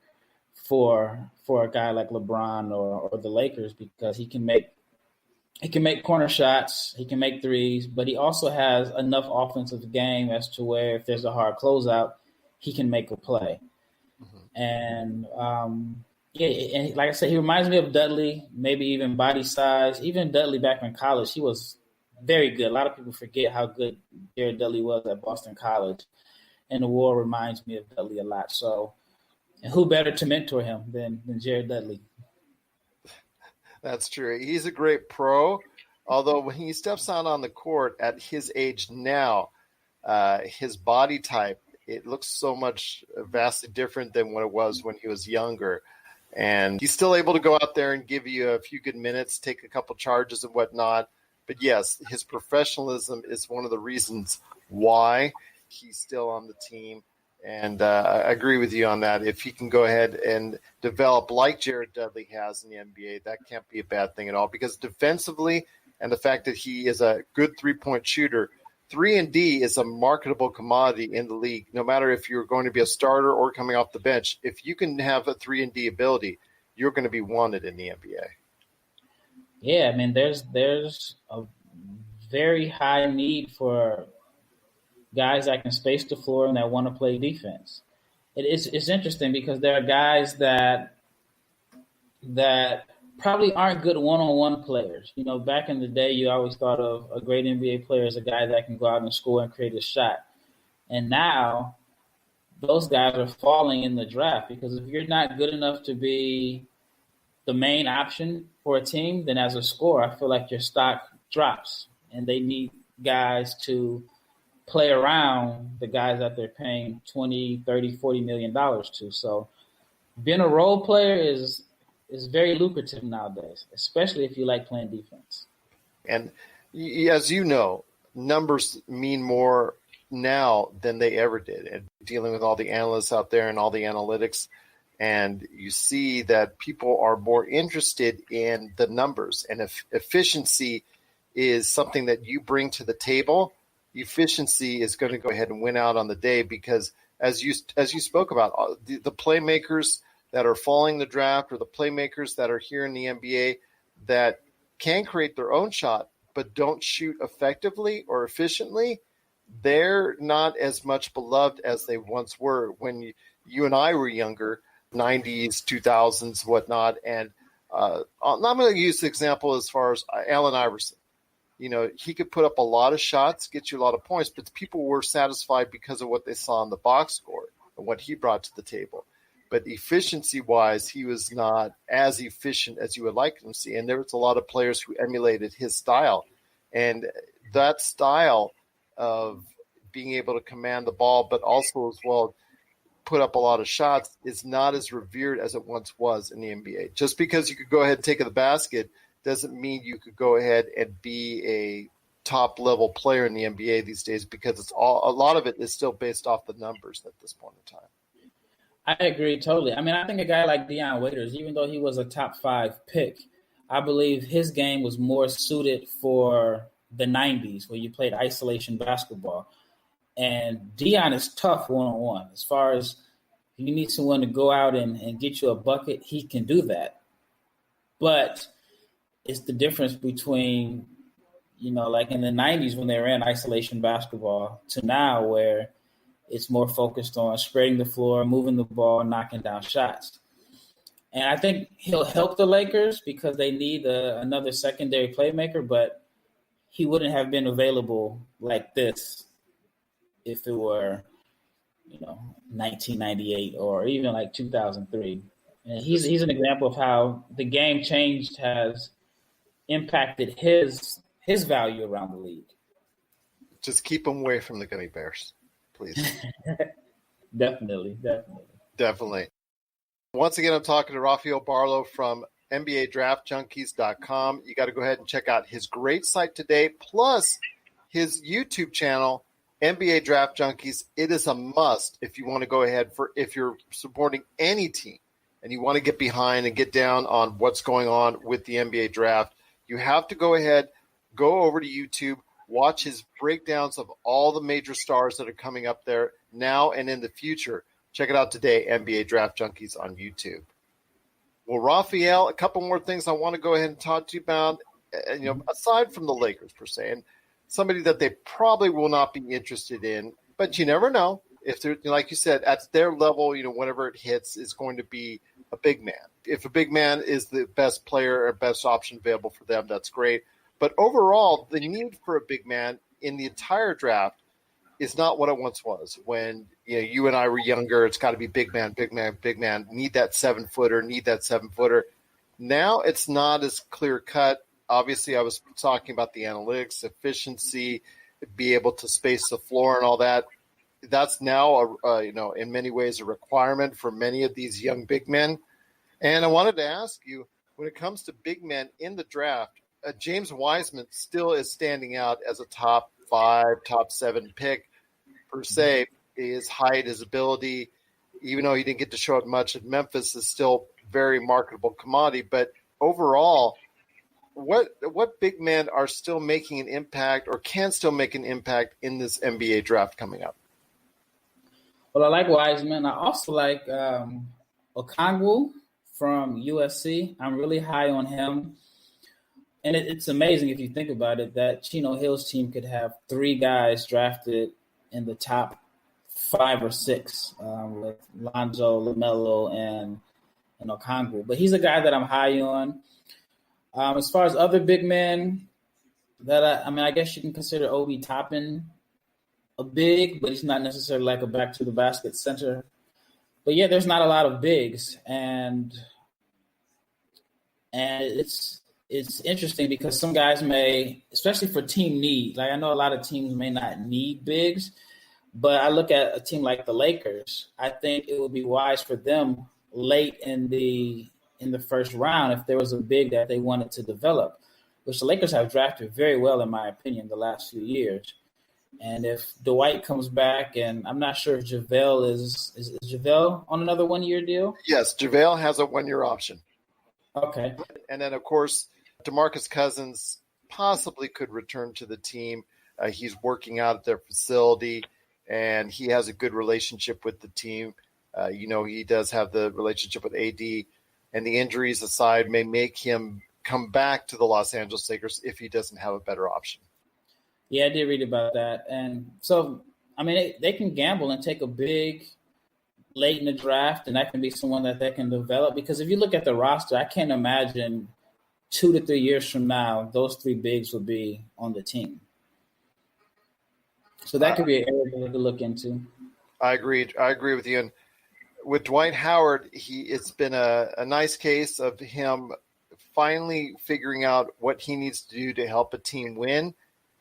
for a guy like LeBron or the Lakers because he can make corner shots, he can make threes, but he also has enough offensive game as to where if there's a hard closeout, he can make a play. Mm-hmm. And and like I said, he reminds me of Dudley, maybe even body size. Even Dudley back in college, he was very good. A lot of people forget how good Jared Dudley was at Boston College. And the war reminds me of Dudley a lot. So, and who better to mentor him than Jared Dudley? That's true. He's a great pro, although when he steps out on the court at his age now, his body type, it looks so much vastly different than what it was when he was younger. And he's still able to go out there and give you a few good minutes, take a couple charges and whatnot. But yes, his professionalism is one of the reasons why he's still on the team. And I agree with you on that. If he can go ahead and develop like Jared Dudley has in the NBA, that can't be a bad thing at all. Because defensively and the fact that he is a good three-point shooter, 3-and-D is a marketable commodity in the league, no matter if you're going to be a starter or coming off the bench. If you can have a 3-and-D ability, you're going to be wanted in the NBA. Yeah, I mean, there's a very high need for guys that can space the floor and that want to play defense. It's interesting because there are guys that probably aren't good one-on-one players. You know, back in the day, you always thought of a great NBA player as a guy that can go out and score and create a shot. And now those guys are falling in the draft because if you're not good enough to be the main option for a team, then as a scorer, I feel like your stock drops. And they need guys to play around the guys that they're paying $20, $30, $40 million to. So being a role player is very lucrative nowadays, especially if you like playing defense. And as you know, numbers mean more now than they ever did. And dealing with all the analysts out there and all the analytics, and you see that people are more interested in the numbers. And if efficiency is something that you bring to the table, efficiency is going to go ahead and win out on the day because as you spoke about, the playmakers that are following the draft or the playmakers that are here in the NBA that can create their own shot but don't shoot effectively or efficiently, they're not as much beloved as they once were when you and I were younger, 90s, 2000s, whatnot. And I'm going to use the example as far as Allen Iverson. You know, he could put up a lot of shots, get you a lot of points, but people were satisfied because of what they saw in the box score and what he brought to the table. But efficiency-wise, he was not as efficient as you would like him to see. And there was a lot of players who emulated his style. And that style of being able to command the ball, but also as well put up a lot of shots, is not as revered as it once was in the NBA. Just because you could go ahead and take the basket doesn't mean you could go ahead and be top level player in the NBA these days because a lot of it is still based off the numbers at this point in time. I agree totally. I mean, I think a guy like Deion Waiters, even though he was a top 5 pick, I believe his game was more suited for the 90s where you played isolation basketball. And Deion is tough one-on-one. As far as you need someone to go out and get you a bucket, he can do that. But it's the difference between, like in the 90s when they ran isolation basketball to now where it's more focused on spreading the floor, moving the ball, knocking down shots. And I think he'll help the Lakers because they need another secondary playmaker, but he wouldn't have been available like this if it were, 1998 or even like 2003. And he's an example of how the game changed has impacted his value around the league. Just keep him away from the gummy bears, please. Definitely. Once again, I'm talking to Rafael Barlowe from NBA Draft Junkies.com. You got to go ahead and check out his great site today, plus his YouTube channel, NBA Draft Junkies. It is a must if you want to go ahead if you're supporting any team and you want to get behind and get down on what's going on with the NBA draft. You have to go ahead, go over to YouTube, watch his breakdowns of all the major stars that are coming up there now and in the future. Check it out today, NBA Draft Junkies on YouTube. Well, Rafael, a couple more things I want to go ahead and talk to you about, aside from the Lakers per se, and somebody that they probably will not be interested in, but you never know. If they're, like you said, at their level, whenever it hits, is going to be a big man. If a big man is the best player or best option available for them, that's great. But overall, the need for a big man in the entire draft is not what it once was. When you and I were younger, it's got to be big man, big man, big man. Need that 7-footer. Now it's not as clear cut. Obviously, I was talking about the analytics, efficiency, be able to space the floor and all that. That's now, in many ways, a requirement for many of these young big men. And I wanted to ask you, when it comes to big men in the draft, James Wiseman still is standing out as a top 5, top 7 pick per se. His height, his ability, even though he didn't get to show it much at Memphis, is still very marketable commodity. But overall, what big men are still making an impact or can still make an impact in this NBA draft coming up? Well, I like Wiseman. I also like Okongwu from USC. I'm really high on him. And it's amazing if you think about it that Chino Hill's team could have 3 guys drafted in the top 5 or 6 with Lonzo, LaMelo, and Okongwu. But he's a guy that I'm high on. As far as other big men, I guess you can consider Obi Toppin a big, but he's not necessarily like a back-to-the-basket center. But, yeah, there's not a lot of bigs. And it's interesting because some guys may, especially for team need, like I know a lot of teams may not need bigs, but I look at a team like the Lakers. I think it would be wise for them late in the first round if there was a big that they wanted to develop, which the Lakers have drafted very well, in my opinion, the last few years. And if Dwight comes back, and I'm not sure if JaVale is JaVale on another 1-year deal? Yes, JaVale has a 1-year option. Okay. And then, of course, DeMarcus Cousins possibly could return to the team. He's working out at their facility, and he has a good relationship with the team. He does have the relationship with AD, and the injuries aside may make him come back to the Los Angeles Lakers if he doesn't have a better option. Yeah, I did read about that. And so, they can gamble and take a big late in the draft, and that can be someone that they can develop. Because if you look at the roster, I can't imagine 2 to 3 years from now, those 3 bigs will be on the team. So that could be an area to look into. I agree with you. And with Dwight Howard, it's been a nice case of him finally figuring out what he needs to do to help a team win.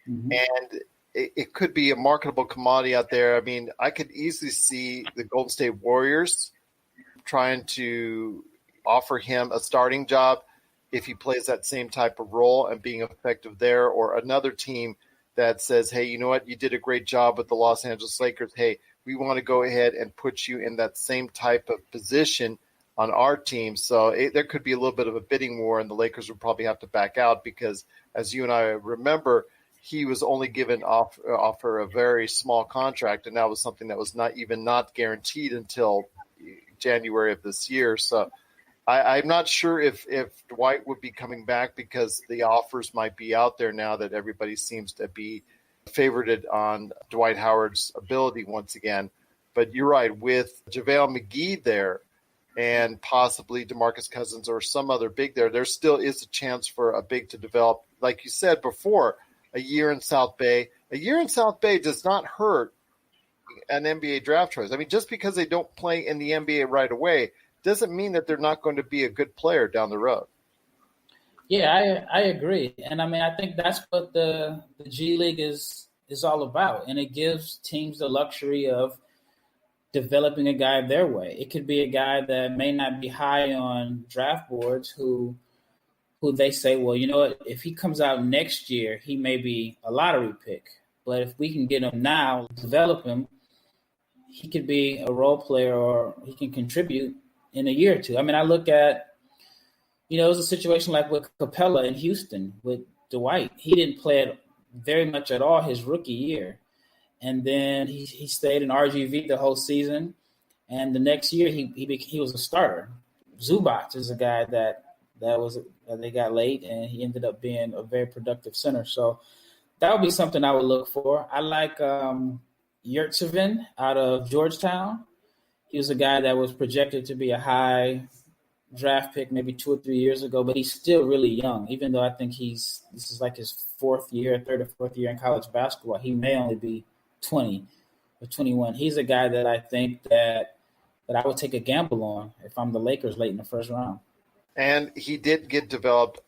Mm-hmm. And it could be a marketable commodity out there. I could easily see the Golden State Warriors trying to offer him a starting job if he plays that same type of role and being effective there, or another team that says, hey, you know what? You did a great job with the Los Angeles Lakers. Hey, we want to go ahead and put you in that same type of position on our team. So there could be a little bit of a bidding war, and the Lakers would probably have to back out because, as you and I remember, he was only given offer a very small contract, and that was something that was not guaranteed until January of this year. So I'm not sure if Dwight would be coming back because the offers might be out there now that everybody seems to be favorited on Dwight Howard's ability once again. But you're right, with JaVale McGee there and possibly DeMarcus Cousins or some other big there still is a chance for a big to develop. Like you said before, a year in South Bay. A year in South Bay does not hurt an NBA draft choice. I mean, just because they don't play in the NBA right away doesn't mean that they're not going to be a good player down the road. Yeah, I agree. And I mean, I think that's what the G League is all about. And it gives teams the luxury of developing a guy their way. It could be a guy that may not be high on draft boards who they say, well, you know what, if he comes out next year, he may be a lottery pick. But if we can get him now, develop him, he could be a role player or he can contribute in a year or two. I mean, I look at, it was a situation like with Capella in Houston with Dwight. He didn't play it very much at all his rookie year. And then he stayed in RGV the whole season. And the next year he was a starter. Zubac is a guy that they got late, and he ended up being a very productive center. So that would be something I would look for. I like Yurtseven out of Georgetown. He was a guy that was projected to be a high draft pick maybe 2 or 3 years ago, but he's still really young, even though I think this is like his third or fourth year in college basketball. He may only be 20 or 21. He's a guy that I think that I would take a gamble on if I'm the Lakers late in the first round. And he did get developed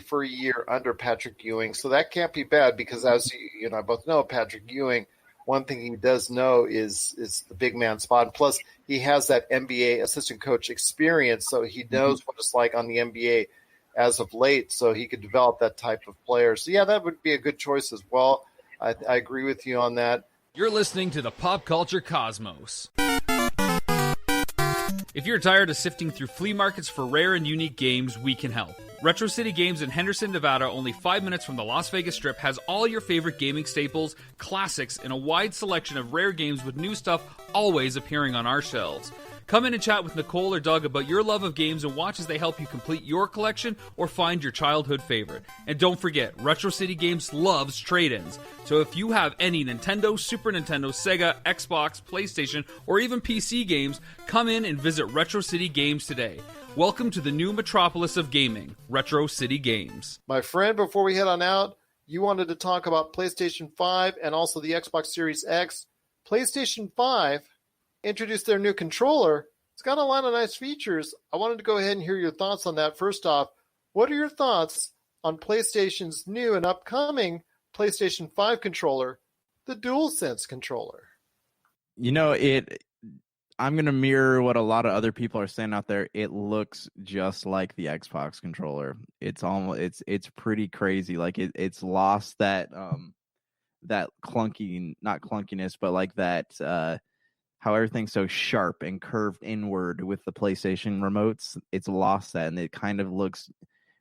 for a year under Patrick Ewing. So that can't be bad because, as you and I both know, Patrick Ewing, one thing he does know is the big man spot. And plus, he has that NBA assistant coach experience, so he knows what it's like on the NBA as of late, so he could develop that type of player. So, yeah, that would be a good choice as well. I agree with you on that. You're listening to the Pop Culture Cosmos. If you're tired of sifting through flea markets for rare and unique games, we can help. Retro City Games in Henderson, Nevada, only 5 minutes from the Las Vegas Strip, has all your favorite gaming staples, classics, and a wide selection of rare games with new stuff always appearing on our shelves. Come in and chat with Nicole or Doug about your love of games and watch as they help you complete your collection or find your childhood favorite. And don't forget, Retro City Games loves trade-ins. So if you have any Nintendo, Super Nintendo, Sega, Xbox, PlayStation, or even PC games, come in and visit Retro City Games today. Welcome to the new metropolis of gaming, Retro City Games. My friend, before we head on out, you wanted to talk about PlayStation 5 and also the Xbox Series X. PlayStation 5 introduced their new controller. It's got a lot of nice features. I wanted to go ahead and hear your thoughts on that. First off, what are your thoughts on PlayStation's new and upcoming PlayStation 5 controller, the DualSense controller? I'm going to mirror what a lot of other people are saying out there. It looks just like the Xbox controller. It's pretty crazy. Like it's lost that clunky, not clunkiness, but like that how everything's so sharp and curved inward with the PlayStation remotes. It's lost that, and it kind of looks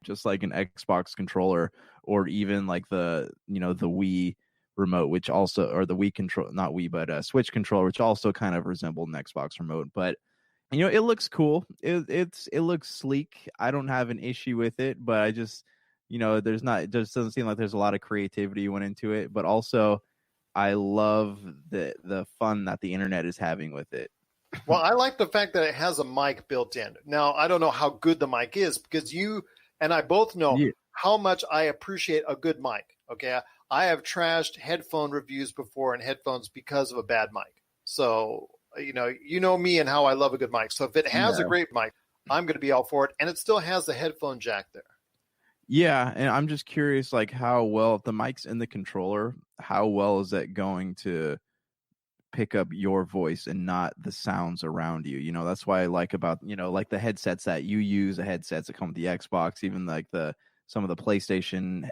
just like an Xbox controller, or even like the Wii remote, which also, or the Wii control, not Wii, but Switch controller, which also kind of resembled an Xbox remote. But it looks cool. It looks sleek. I don't have an issue with it, but I just it just doesn't seem like there's a lot of creativity went into it. But also, I love the fun that the internet is having with it. Well, I like the fact that it has a mic built in. Now, I don't know how good the mic is, because you and I both know how much I appreciate a good mic. Okay, I have trashed headphone reviews before and headphones because of a bad mic. So, you know me and how I love a good mic. So if it has a great mic, I'm going to be all for it. And it still has the headphone jack there. Yeah, and I'm just curious, like, how well, if the mic's in the controller, how well is that going to pick up your voice and not the sounds around you? That's why I like about, like the headsets that you use, the headsets that come with the Xbox, even like the some of the PlayStation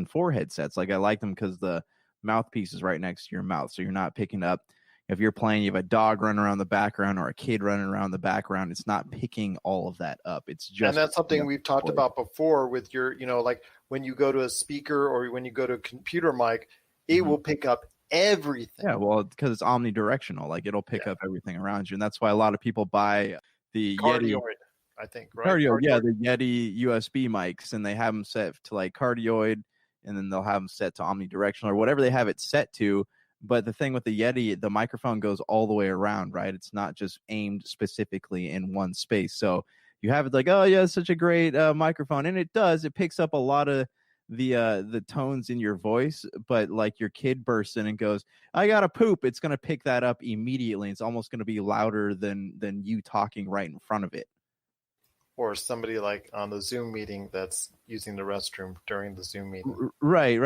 4 headsets. Like I like them because the mouthpiece is right next to your mouth, so you're not picking up. If you're playing, you have a dog running around the background or a kid running around the background, it's not picking all of that up. It's just, and that's something we've talked about before with your, like when you go to a speaker or when you go to a computer mic, it will pick up everything. Yeah, well, because it's omnidirectional, like it'll pick up everything around you, and that's why a lot of people buy the Cardioid, Yeti. I think, right? Cardioid, yeah, the Yeti USB mics, and they have them set to like cardioid, and then they'll have them set to omnidirectional or whatever they have it set to. But the thing with the Yeti, the microphone goes all the way around, right? It's not just aimed specifically in one space. So you have it like, oh yeah, it's such a great microphone, and it does. It picks up a lot of the tones in your voice. But like your kid bursts in and goes, "I gotta poop," it's gonna pick that up immediately. It's almost gonna be louder than you talking right in front of it. Or somebody like on the Zoom meeting that's using the restroom during the Zoom meeting. Right.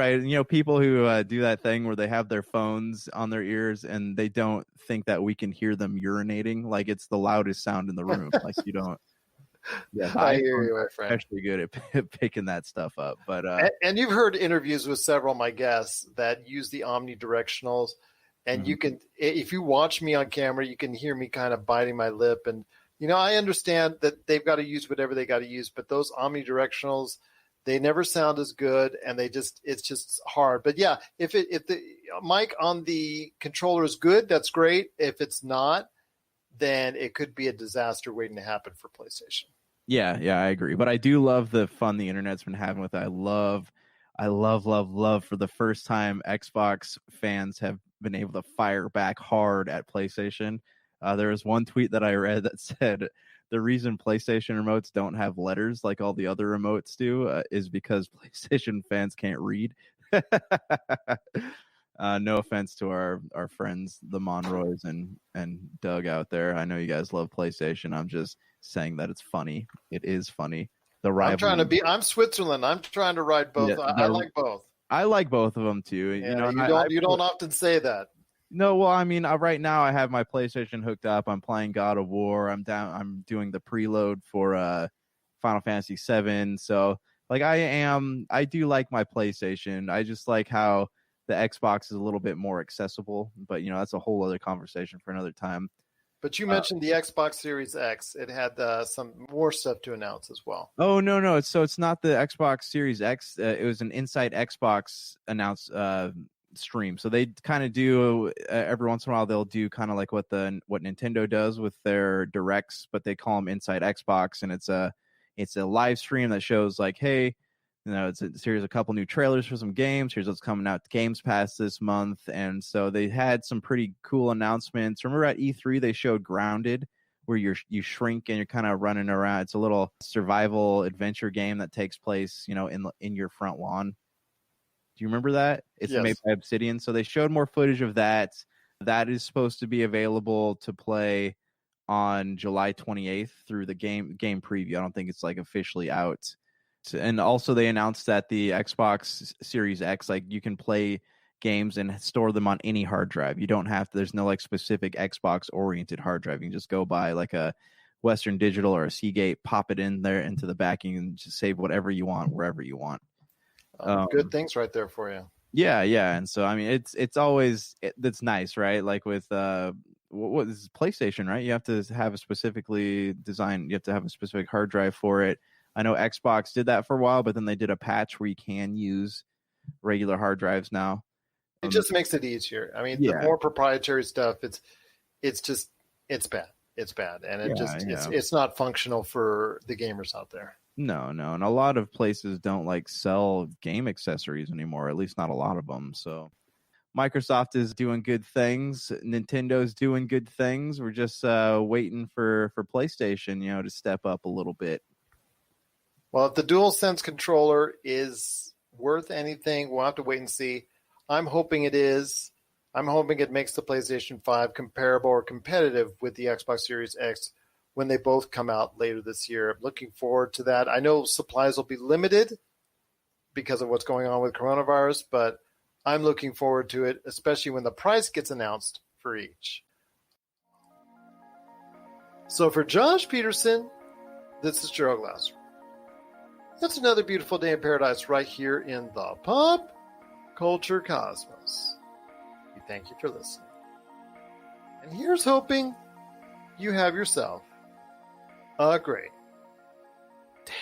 People who do that thing where they have their phones on their ears and they don't think that we can hear them urinating. Like it's the loudest sound in the room. Like you don't. Yeah, I hear you, my friend. Especially good at picking that stuff up. But and you've heard interviews with several of my guests that use the omnidirectionals, and you can, if you watch me on camera, you can hear me kind of biting my lip. And I understand that they've got to use whatever they got to use, but those omnidirectionals, they never sound as good, and it's just hard. But yeah, if the mic on the controller is good, that's great. If it's not, then it could be a disaster waiting to happen for PlayStation. Yeah, I agree. But I do love the fun the internet's been having with it. I love for the first time Xbox fans have been able to fire back hard at PlayStation. There was one tweet that I read that said the reason PlayStation remotes don't have letters like all the other remotes do is because PlayStation fans can't read. No offense to our friends, the Monroys and Doug out there. I know you guys love PlayStation. I'm just saying that it's funny. It is funny. I'm Switzerland. I'm trying to ride both. Yeah, I like both. I like both of them too. Yeah, you don't often say that. No, well, I mean, right now I have my PlayStation hooked up. I'm playing God of War. I'm doing the preload for Final Fantasy VII. So, like, I do like my PlayStation. I just like how the Xbox is a little bit more accessible. But that's a whole other conversation for another time. But you mentioned the Xbox Series X. It had some more stuff to announce as well. Oh no! It's not the Xbox Series X. It was an Inside Xbox stream. So they kind of do every once in a while. They'll do kind of like what Nintendo does with their directs, but they call them Inside Xbox, and it's a live stream that shows like, hey, here's a couple new trailers for some games. Here's what's coming out to Games Pass this month, and so they had some pretty cool announcements. Remember at E3 they showed Grounded, where you shrink and you're kind of running around. It's a little survival adventure game that takes place, in your front lawn. Do you remember that? It's made by Obsidian. So they showed more footage of that. That is supposed to be available to play on July 28th through the game preview. I don't think it's like officially out. And also they announced that the Xbox Series X, like you can play games and store them on any hard drive. You don't have to, there's no like specific Xbox oriented hard drive. You can just go buy like a Western Digital or a Seagate, pop it in there into the back, and you can just save whatever you want, wherever you want. Good things right there for you. Yeah. And so I mean, it's always that's nice, right? Like with what is PlayStation, right? You have to have a specifically designed. You have to have a specific hard drive for it. I know Xbox did that for a while, but then they did a patch where you can use regular hard drives now. It just makes it easier. I mean, the more proprietary stuff, it's bad. It's bad, and it's not functional for the gamers out there. No, and a lot of places don't like sell game accessories anymore, at least not a lot of them. So Microsoft is doing good things. Nintendo's doing good things. We're just waiting for PlayStation, to step up a little bit. Well, if the DualSense controller is worth anything, we'll have to wait and see. I'm hoping it is. I'm hoping it makes the PlayStation 5 comparable or competitive with the Xbox Series X when they both come out later this year. I'm looking forward to that. I know supplies will be limited because of what's going on with coronavirus, but I'm looking forward to it, especially when the price gets announced for each. So for Josh Peterson, this is Gerald Glasser. It's another beautiful day in paradise right here in the Pop Culture Cosmos. We thank you for listening. And here's hoping you have yourself a great day.